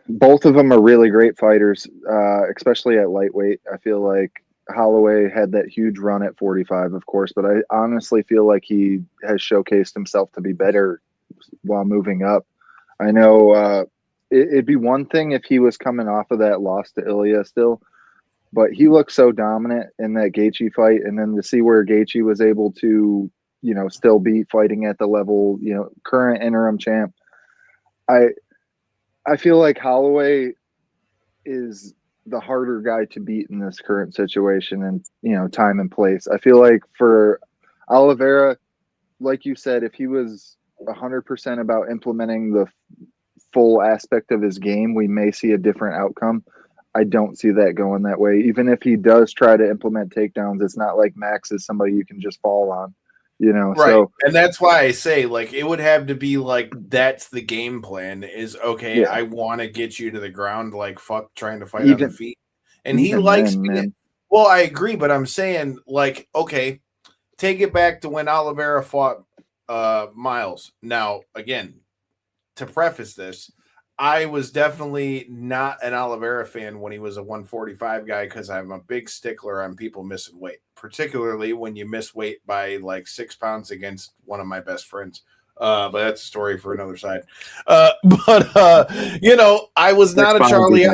both of them are really great fighters, especially at lightweight. I feel like Holloway had that huge run at 45, of course, but I honestly feel like he has showcased himself to be better while moving up. I know it'd be one thing if he was coming off of that loss to Ilya still, but he looked so dominant in that Gaethje fight, and then to see where Gaethje was able to, still be fighting at the level, current interim champ. I feel like Holloway is the harder guy to beat in this current situation and, time and place. I feel like for Oliveira, like you said, if he was 100% about implementing the full aspect of his game, we may see a different outcome. I don't see that going that way. Even if he does try to implement takedowns, it's not like Max is somebody you can just fall on. Right. So, and that's why I say, like, it would have to be like, that's the game plan is, okay, yeah, I want to get you to the ground, like, fuck trying to fight on the feet. And he likes me. Well, I agree, but I'm saying, like, okay, take it back to when Oliveira fought Miles. Now, again, to preface this, I was definitely not an Oliveira fan when he was a 145 guy, because I'm a big stickler on people missing weight, particularly when you miss weight by like 6 pounds against one of my best friends. But that's a story for another side. I was not a Charlie.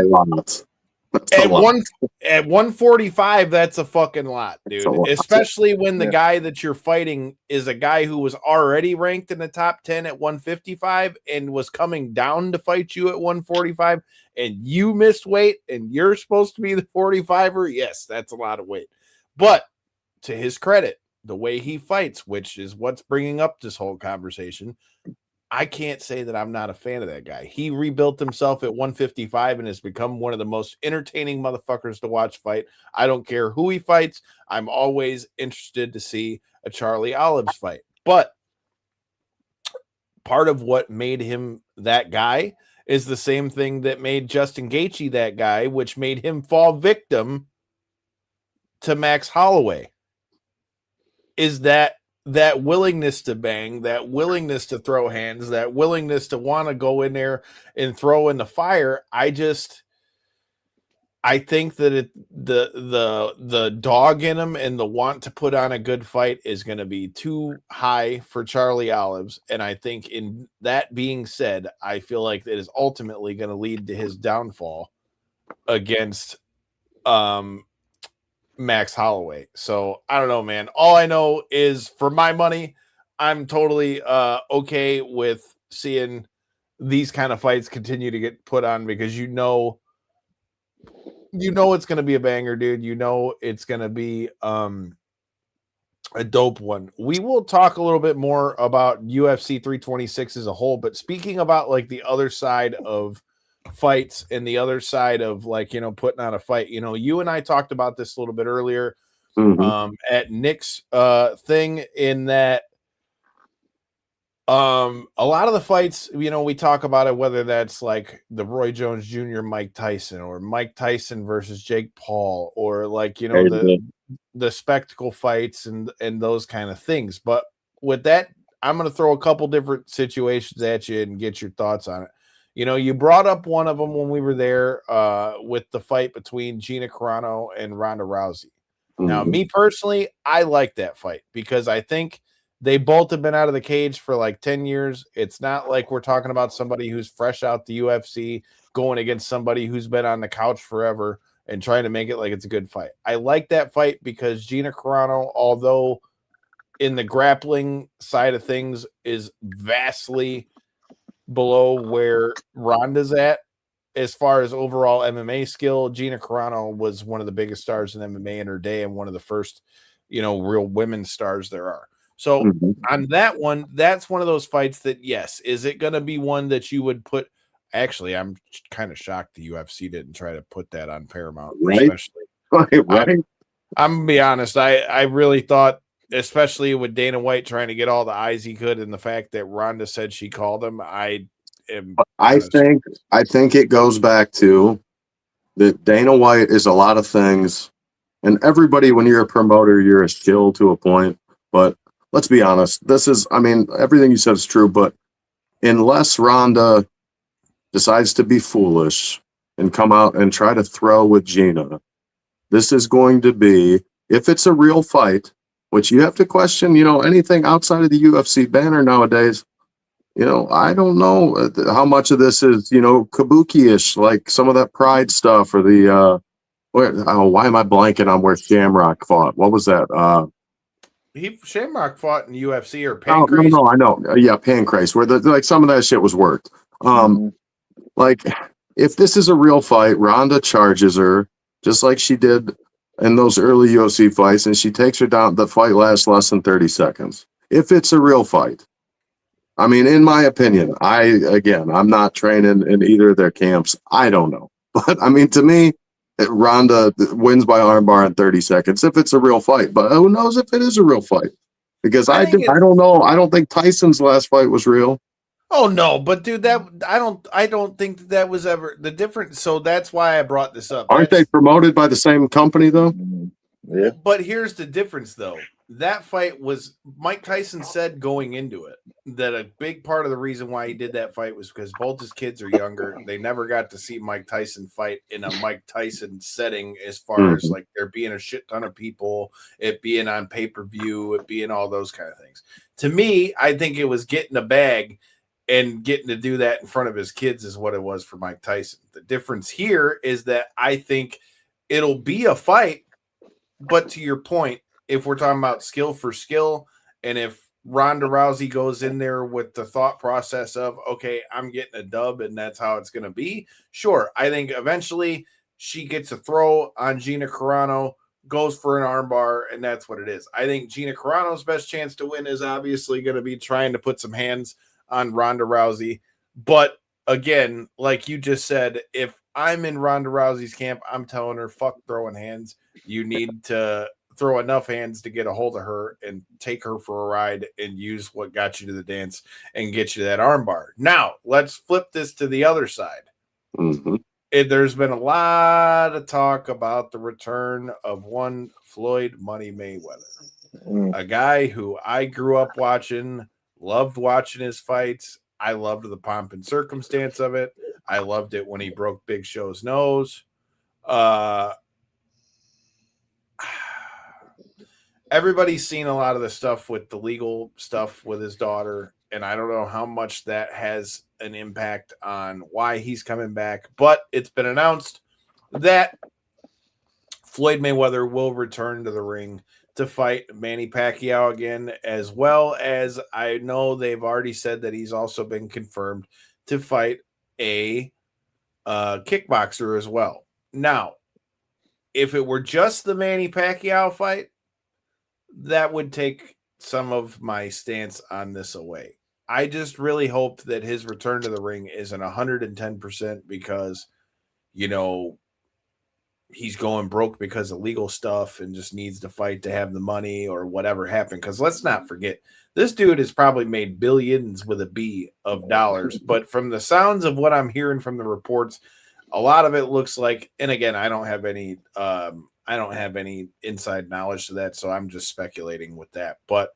At 145, that's a fucking lot, dude. Especially when the guy that you're fighting is a guy who was already ranked in the top 10 at 155 and was coming down to fight you at 145, and you missed weight and you're supposed to be the 45er. Yes, that's a lot of weight. But to his credit, the way he fights, which is what's bringing up this whole conversation, I can't say that I'm not a fan of that guy. He rebuilt himself at 155 and has become one of the most entertaining motherfuckers to watch fight. I don't care who he fights. I'm always interested to see a Charlie Olives fight. But part of what made him that guy is the same thing that made Justin Gaethje that guy, which made him fall victim to Max Holloway. Is that willingness to bang, that willingness to throw hands, that willingness to want to go in there and throw in the fire. I just, I think that the dog in him and the want to put on a good fight is going to be too high for Charlie Olives. And I think, in that being said, I feel like it is ultimately going to lead to his downfall against Max Holloway. So I don't know, man. All I know is, for my money, I'm totally okay with seeing these kind of fights continue to get put on, because you know it's going to be a banger, dude. You know it's going to be a dope one. We will talk a little bit more about UFC 326 as a whole, but speaking about like the other side of fights and the other side of, like, you know, putting on a fight, you know, you and I talked about this a little bit earlier at Nick's thing, in that a lot of the fights, you know, we talk about it, whether that's like the Roy Jones Jr. Mike Tyson, or Mike Tyson versus Jake Paul, or like, you know, the spectacle fights and those kind of things. But with that, I'm going to throw a couple different situations at you and get your thoughts on it. You know, you brought up one of them when we were there with the fight between Gina Carano and Ronda Rousey. Now, me personally, I like that fight because I think they both have been out of the cage for like 10 years. It's not like we're talking about somebody who's fresh out the UFC going against somebody who's been on the couch forever and trying to make it like it's a good fight. I like that fight because Gina Carano, although in the grappling side of things is vastly below where Ronda's at, as far as overall MMA skill, Gina Carano was one of the biggest stars in MMA in her day, and one of the first, you know, real women stars there are. So on that one, that's one of those fights that, yes, is it going to be one that you would put? Actually, I'm kind of shocked the UFC didn't try to put that on Paramount, especially. Right. I'm going to be honest. I really thought, especially with Dana White trying to get all the eyes he could, and the fact that Ronda said she called him, I think it goes back to that Dana White is a lot of things, and everybody, when you're a promoter, you're a shill to a point. But let's be honest, everything you said is true, but unless Ronda decides to be foolish and come out and try to throw with Gina, this is going to be, if it's a real fight, which you have to question, you know, anything outside of the UFC banner nowadays. You know, I don't know how much of this is, you know, kabuki-ish, like some of that Pride stuff, or the why am I blanking on where Shamrock fought? What was that? Shamrock fought in UFC or Pancrase? No, I know. Yeah, Pancrase, where like some of that shit was worked. Like, if this is a real fight, Ronda charges her just like she did in those early UFC fights, and she takes her down. The fight lasts less than 30 seconds. If it's a real fight. I mean, in my opinion, I'm not training in either of their camps. I don't know. But, I mean, to me, Ronda wins by armbar in 30 seconds if it's a real fight. But who knows if it is a real fight? Because I don't know. I don't think Tyson's last fight was real. Oh, no. But, dude, I don't think that was ever the difference. So that's why I brought this up. Aren't they promoted by the same company, though? Yeah. But here's the difference, though. That fight was, Mike Tyson said going into it that a big part of the reason why he did that fight was because both his kids are younger. They never got to see Mike Tyson fight in a Mike Tyson setting, as far as like there being a shit ton of people, it being on pay-per-view, it being all those kind of things. To me, I think it was getting a bag and getting to do that in front of his kids is what it was for Mike Tyson. The difference here is that I think it'll be a fight, but to your point, if we're talking about skill for skill, and if Ronda Rousey goes in there with the thought process of, okay, I'm getting a dub and that's how it's going to be, sure. I think eventually she gets a throw on Gina Carano, goes for an armbar, and that's what it is. I think Gina Carano's best chance to win is obviously going to be trying to put some hands on Ronda Rousey. But again, like you just said, if I'm in Ronda Rousey's camp, I'm telling her, fuck throwing hands. You need to throw enough hands to get a hold of her and take her for a ride and use what got you to the dance and get you that armbar. Now, let's flip this to the other side. There's been a lot of talk about the return of one Floyd Money Mayweather, a guy who I grew up watching, loved watching his fights. I loved the pomp and circumstance of it. I loved it when he broke Big Show's nose. Everybody's seen a lot of the stuff with the legal stuff with his daughter, and I don't know how much that has an impact on why he's coming back, but it's been announced that Floyd Mayweather will return to the ring to fight Manny Pacquiao again, as well as I know they've already said that he's also been confirmed to fight a kickboxer as well. Now, if it were just the Manny Pacquiao fight, that would take some of my stance on this away. I just really hope that his return to the ring isn't 110% because, you know, he's going broke because of legal stuff and just needs to fight to have the money or whatever happened. Because let's not forget, this dude has probably made billions with a B of dollars. But from the sounds of what I'm hearing from the reports, a lot of it looks like, and again, I don't have any inside knowledge to that, so I'm just speculating with that. But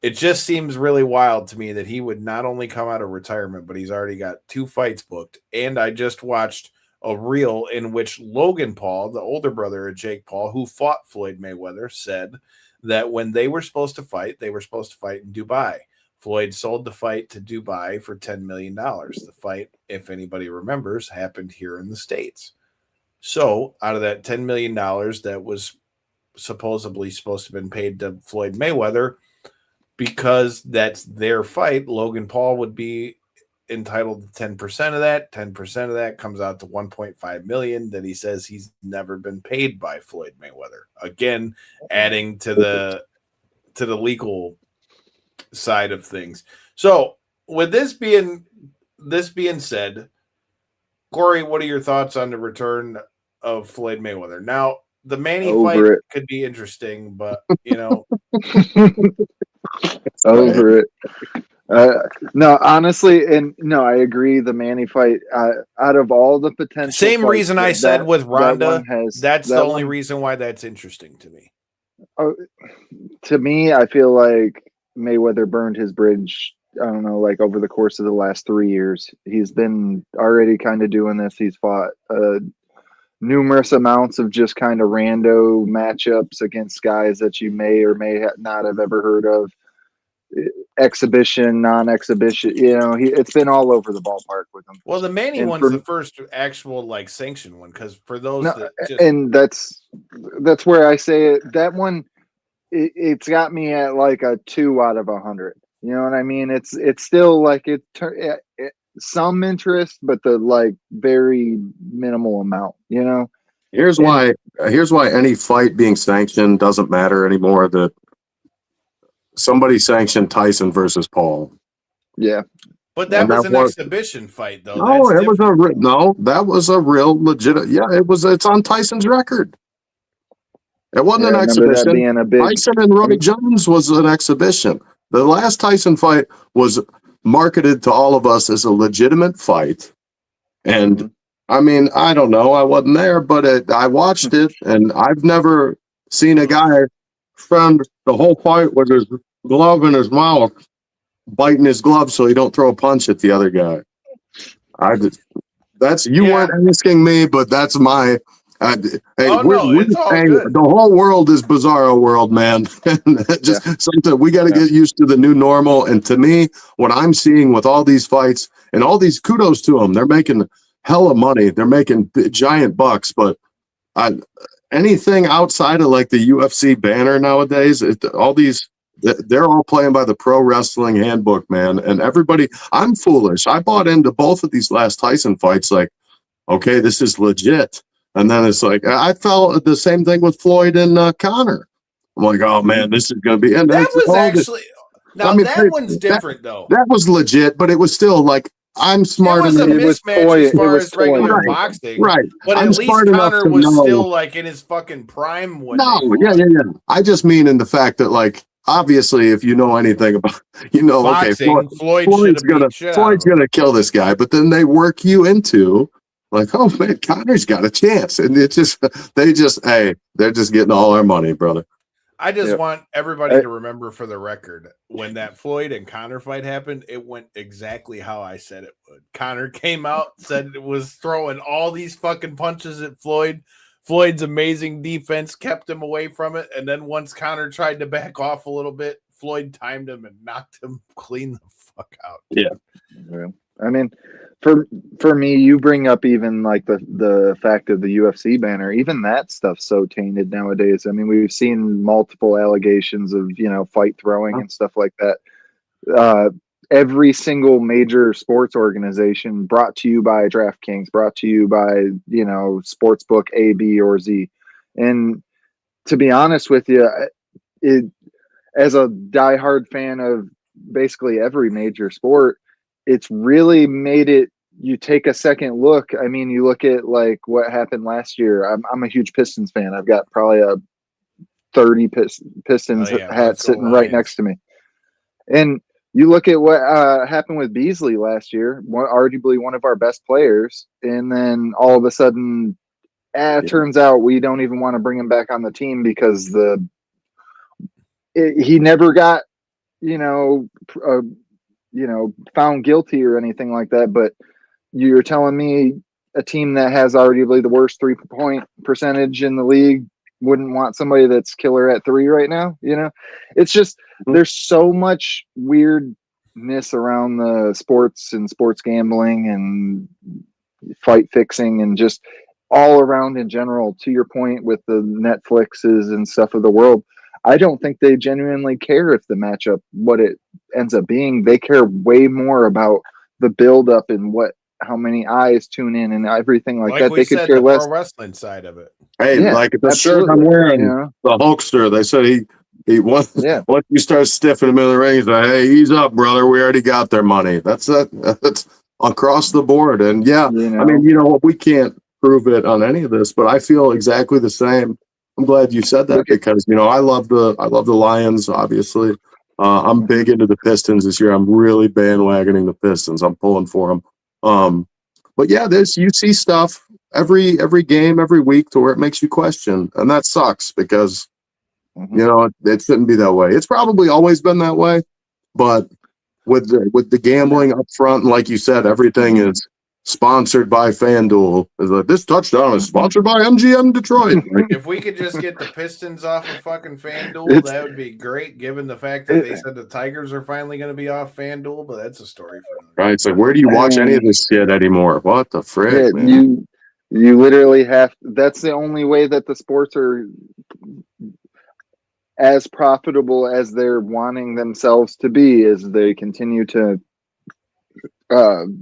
it just seems really wild to me that he would not only come out of retirement, but he's already got 2 fights booked. And I just watched a reel in which Logan Paul, the older brother of Jake Paul, who fought Floyd Mayweather, said that when they were supposed to fight in Dubai. Floyd sold the fight to Dubai for $10 million. The fight, if anybody remembers, happened here in the States. So out of that $10 million that was supposedly supposed to have been paid to Floyd Mayweather, because that's their fight, Logan Paul would be entitled to 10% of that. 10% of that comes out to $1.5 million that he says he's never been paid by Floyd Mayweather. Again, adding to the legal side of things. So with this being said, Corey, what are your thoughts on the return of Floyd Mayweather? Now, the Manny fight could be interesting, but you know, over it. No, honestly, and no, I agree. The Manny fight, out of all the potential, same reason I said with Ronda. That's the only reason why that's interesting to me. To me, I feel like Mayweather burned his bridge. I don't know, like over the course of the last 3 years, he's been already kind of doing this. He's fought numerous amounts of just kind of rando matchups against guys that you may or may not have ever heard of. Exhibition, non-exhibition, you know, it's been all over the ballpark with him. Well, the Manny one's the first actual like sanctioned one, because for those and that's where I say it. That one, it's got me at like a 2 out of 100. You know what I mean? It's still like it some interest, but the like very minimal amount. You know. Here's why any fight being sanctioned doesn't matter anymore. That somebody sanctioned Tyson versus Paul. Yeah. But that was an exhibition fight, though. No, that was a real legit. Yeah, it's on Tyson's record. It wasn't an exhibition. Tyson and Roy Jones was an exhibition. The last Tyson fight was marketed to all of us as a legitimate fight. And I mean, I don't know. I wasn't there, but I watched it, and I've never seen a guy spend the whole fight with his glove in his mouth, biting his glove so he don't throw a punch at the other guy. Weren't asking me, but that's my. The whole world is bizarro world, man. Something we got to get used to the new normal. And to me, what I'm seeing with all these fights and all these, kudos to them, they're making hella money. They're making giant bucks, but anything outside of like the UFC banner nowadays, they're all playing by the pro wrestling handbook, man. And everybody, I'm foolish. I bought into both of these last Tyson fights. Like, okay, this is legit. And then it's like, I felt the same thing with Floyd and Connor. I'm like, oh man, this is going to be. And that was actually, that one's different though. That was legit, but it was still like, I'm smart enough. It was a mismatch as far as regular boxing, right? But at least Connor was still like in his fucking prime. Yeah. I just mean in the fact that, like, obviously, if you know anything about, boxing, okay, Floyd's gonna kill this guy, but then they work you into like, oh man, Connor's got a chance, and they're just getting all our money, brother. I just Yep. want everybody to remember for the record, when that Floyd and Connor fight happened, it went exactly how I said it would. Connor came out, said it was throwing all these fucking punches at Floyd. Floyd's amazing defense kept him away from it. And then once Connor tried to back off a little bit, Floyd timed him and knocked him clean the fuck out. Yeah. I mean, for me, you bring up even like the fact of the UFC banner, even that stuff's so tainted nowadays. I mean, we've seen multiple allegations of, fight throwing and stuff like that. Every single major sports organization brought to you by DraftKings, brought to you by, Sportsbook A, B, or Z. And to be honest with you, as a diehard fan of basically every major sport, it's really made it, you take a second look. I mean, you look at like what happened last year. I'm a huge Pistons fan. I've got probably a 30 Pistons hat sitting right next to me. And you look at what happened with Beasley last year, arguably one of our best players. And then all of a sudden, it turns out we don't even want to bring him back on the team because he never got, found guilty or anything like that. But you're telling me a team that has arguably the worst 3-point percentage in the league wouldn't want somebody that's killer at 3 right now? It's just, there's so much weirdness around the sports and sports gambling and fight fixing and just all around in general. To your point with the Netflixes and stuff of the world, I don't think they genuinely care if the matchup, what it ends up being. They care way more about the build up and how many eyes tune in and everything like that. They could care less. Pro wrestling side of it. Hey, like the shirt I'm wearing, the Hulkster. They said he once you start stiffing him in the ring, he's like, "Hey, ease up, brother. We already got their money." That's across the board. And I mean, we can't prove it on any of this, but I feel exactly the same. I'm glad you said that because I love the Lions. Obviously, I'm big into the Pistons this year. I'm really bandwagoning the Pistons. I'm pulling for them. But yeah, you see stuff every game, every week to where it makes you question, and that sucks because it shouldn't be that way. It's probably always been that way, but with the gambling up front, and like you said, everything is sponsored by FanDuel. Is like, this touchdown is sponsored by MGM Detroit. If we could just get the Pistons off of fucking FanDuel, that would be great, given the fact that they said the Tigers are finally going to be off FanDuel, but that's a story for another. Right. So where do you watch any of this shit anymore? What the frick, man? You literally that's the only way that the sports are as profitable as they're wanting themselves to be, is they continue to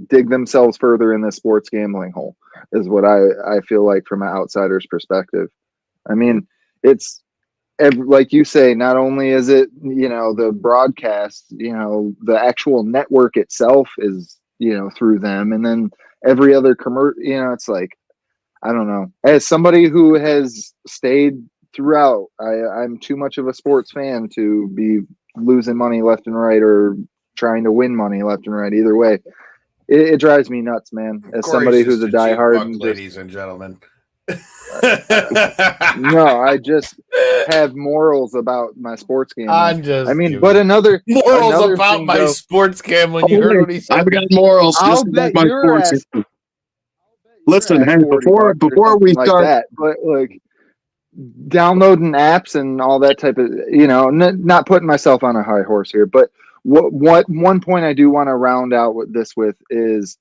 dig themselves further in the sports gambling hole, is what I feel like from an outsider's perspective. I mean, it's like you say, not only is it, the broadcast, the actual network itself is, through them. And then every other commercial, it's like, I don't know. As somebody who has stayed throughout, I'm too much of a sports fan to be losing money left and right or trying to win money left and right. Either way, it drives me nuts, man. As somebody who's a diehard, ladies and gentlemen. No, I just have morals about my sports gambling. But another about my sports gambling. You heard what he said. I've got morals just about my sports. Listen, hey, before we start, that, but like downloading apps and all that type of, not putting myself on a high horse here, but what one point I do want to round out with is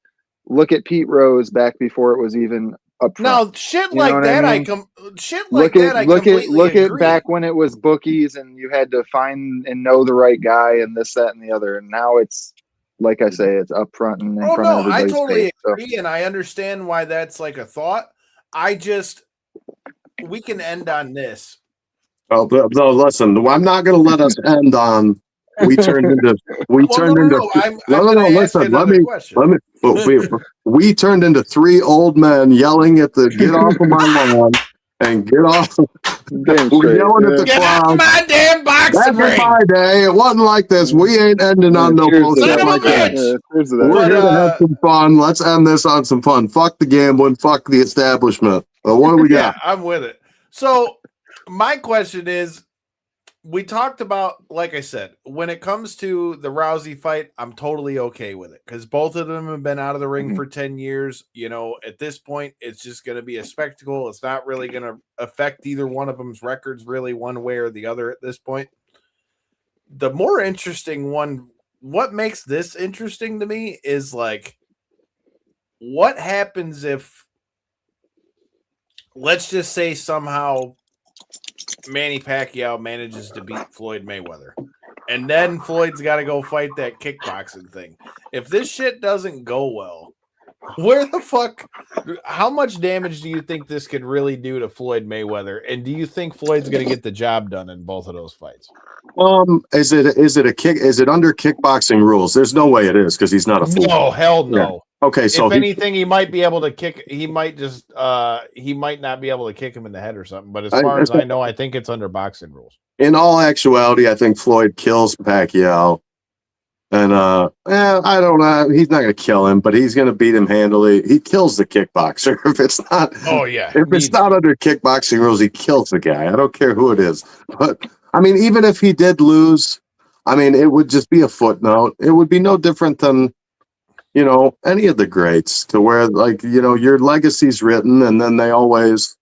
look at Pete Rose back before it was even up front. Now, shit like that, I completely look at back when it was bookies and you had to find and know the right guy and this, that, and the other. And now it's, like I say, it's up front and in front of everybody's I totally face, agree, and I understand why that's like a thought. We can end on this. Oh, no, listen, I'm not going to let us end on. We turned into. We turned into 3 old men yelling at the get off of my lawn and get off. We're yelling at the crowd. My damn boxing Back ring. in my day, it wasn't like this. We ain't ending on no bullshit like that. We're here to have some fun. Let's end this on some fun. Fuck the gambling. Fuck the establishment. What do we got? I'm with it. So my question is, we talked about, like I said, when it comes to the Rousey fight, I'm totally okay with it because both of them have been out of the ring for 10 years. You know, at this point, it's just going to be a spectacle. It's not really going to affect either one of them's records really one way or the other at this point. The more interesting one, what makes this interesting to me is like, what happens if, let's just say somehow Manny Pacquiao manages to beat Floyd Mayweather, and then Floyd's got to go fight that kickboxing thing. If this shit doesn't go well, where the fuck, how much damage do you think this could really do to Floyd Mayweather? And do you think Floyd's going to get the job done in both of those fights? Is it under kickboxing rules? There's no way it is because he's not a fool. No, hell no. Yeah. Okay, so if anything, he might be able to kick. He might just, he might not be able to kick him in the head or something. But as far as I know, I think it's under boxing rules. In all actuality, I think Floyd kills Pacquiao, and I don't know. He's not going to kill him, but he's going to beat him handily. He kills the kickboxer if it's not. Oh yeah, if it's not under kickboxing rules, he kills the guy. I don't care who it is. But I mean, even if he did lose, I mean, it would just be a footnote. It would be no different than, you know, any of the greats, to where, like, you know, your legacy's written, and then they always.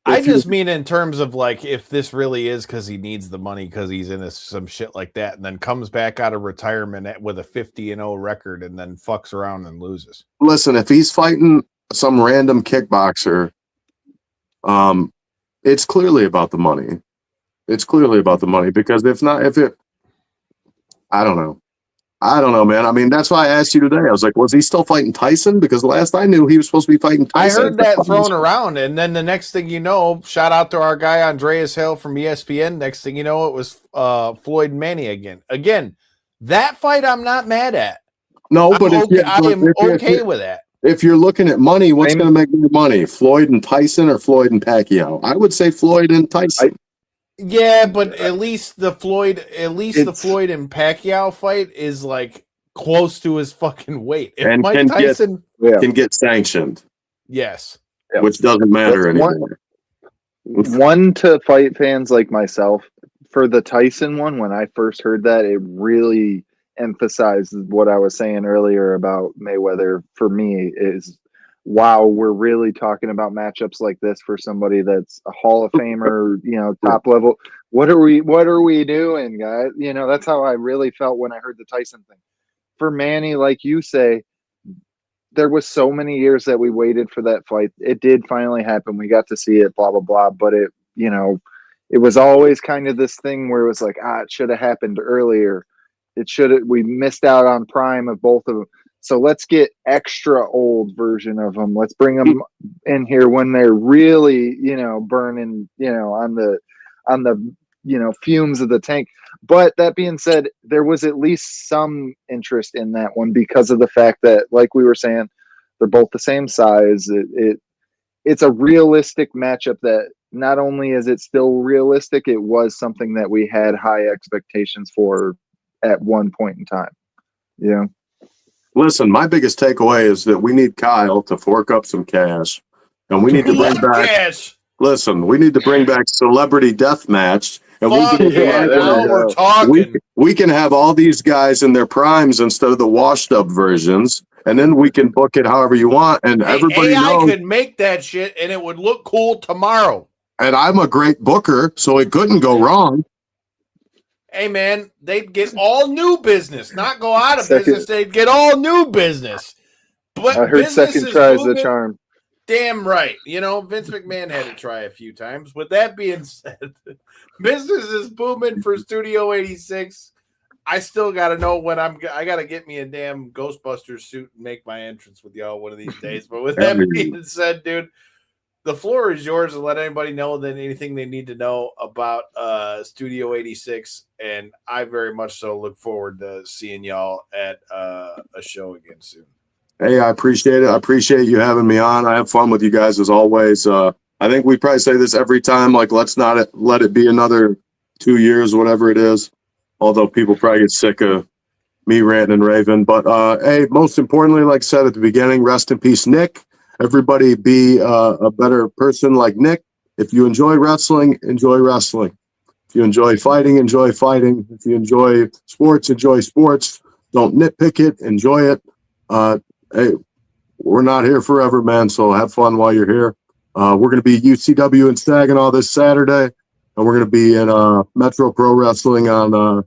I just mean in terms of like, if this really is because he needs the money because he's in some shit like that, and then comes back out of retirement with a 50-0 record, and then fucks around and loses. Listen, if he's fighting some random kickboxer, it's clearly about the money. It's clearly about the money, because I don't know, man. I mean, that's why I asked you today. I was like, was he still fighting Tyson? Because the last I knew, he was supposed to be fighting Tyson. I heard that thrown around, and then the next thing you know, shout out to our guy Andreas Hale from ESPN. Next thing you know, it was Floyd Manny again. Again, that fight I'm not mad at. No, but I am okay with that. If you're looking at money, what's going to make more money, Floyd and Tyson or Floyd and Pacquiao? I would say Floyd and Tyson. Yeah, but at least the Floyd and Pacquiao fight is like close to his fucking weight. If Mike Tyson can get sanctioned, yes, which doesn't matter anymore. One to fight fans like myself, for the Tyson one, when I first heard that, it really emphasized what I was saying earlier about Mayweather. For me, is wow, we're really talking about matchups like this for somebody that's a Hall of Famer, you know, top level. What are we doing, guys? You know, that's how I really felt when I heard the Tyson thing. For Manny, like you say, there was so many years that we waited for that fight. It did finally happen. We got to see it, blah, blah, blah. But it, you know, it was always kind of this thing where it was like, it should have happened earlier. We missed out on prime of both of them. So let's get extra old version of them. Let's bring them in here when they're really, you know, burning, you know, on the, you know, fumes of the tank. But that being said, there was at least some interest in that one because of the fact that, like we were saying, they're both the same size. It's a realistic matchup that not only is it still realistic, it was something that we had high expectations for at one point in time. Yeah. Listen, my biggest takeaway is that we need Kyle to fork up some cash, and we need to bring back cash. Listen, we need to bring back Celebrity Deathmatch, and we're talking. We can have all these guys in their primes instead of the washed up versions, and then we can book it however you want. And everybody knows, could make that shit, and it would look cool tomorrow. And I'm a great booker, so it couldn't go wrong. Hey, man, they'd get all new business, not go out of business. They'd get all new business. But I heard second try is the charm. Damn right. You know, Vince McMahon had to try a few times. With that being said, business is booming for Studio 86. I still got to know when I got to get me a damn Ghostbusters suit and make my entrance with y'all one of these days. But with that being said, dude, the floor is yours to let anybody know that anything they need to know about Studio 86. And I very much so look forward to seeing y'all at a show again soon. Hey, I appreciate it. I appreciate you having me on. I have fun with you guys as always. I think we probably say this every time, like, let's not let it be another 2 years, whatever it is. Although people probably get sick of me ranting and raving. But, hey, most importantly, like I said at the beginning, rest in peace, Nick. Everybody be a better person like Nick. If you enjoy wrestling, enjoy wrestling. If you enjoy fighting, enjoy fighting. If you enjoy sports, enjoy sports. Don't nitpick it, enjoy it. Hey, we're not here forever, man, so have fun while you're here. We're going to be UCW in Saginaw this Saturday, and we're going to be in Metro Pro Wrestling on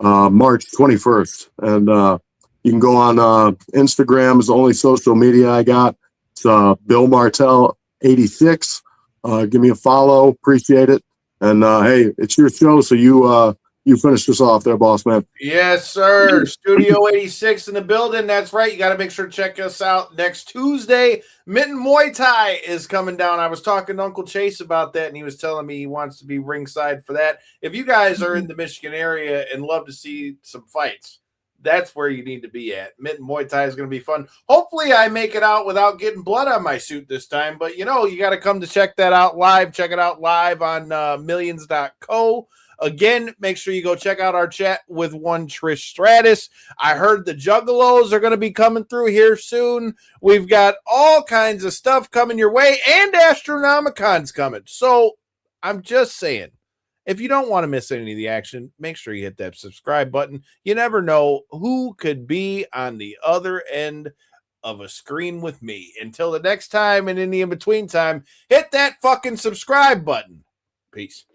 March 21st. And you can go on Instagram is the only social media I got. It's Bill Martell 86. Give me a follow. Appreciate it. And hey, it's your show, so you finish this off there, boss man. Yes, sir. Studio 86 in the building. That's right. You got to make sure to check us out next Tuesday. Mitten Muay Thai is coming down. I was talking to Uncle Chase about that, and he was telling me he wants to be ringside for that. If you guys are in the Michigan area and love to see some fights, that's where you need to be at. Mitten Muay Thai is going to be fun. Hopefully I make it out without getting blood on my suit this time. But, you got to come to check that out live. Check it out live on millions.co. Again, make sure you go check out our chat with one Trish Stratus. I heard the Juggalos are going to be coming through here soon. We've got all kinds of stuff coming your way, and Astronomicon's coming. So I'm just saying, if you don't want to miss any of the action, make sure you hit that subscribe button. You never know who could be on the other end of a screen with me. Until the next time and in the in-between time, hit that fucking subscribe button. Peace.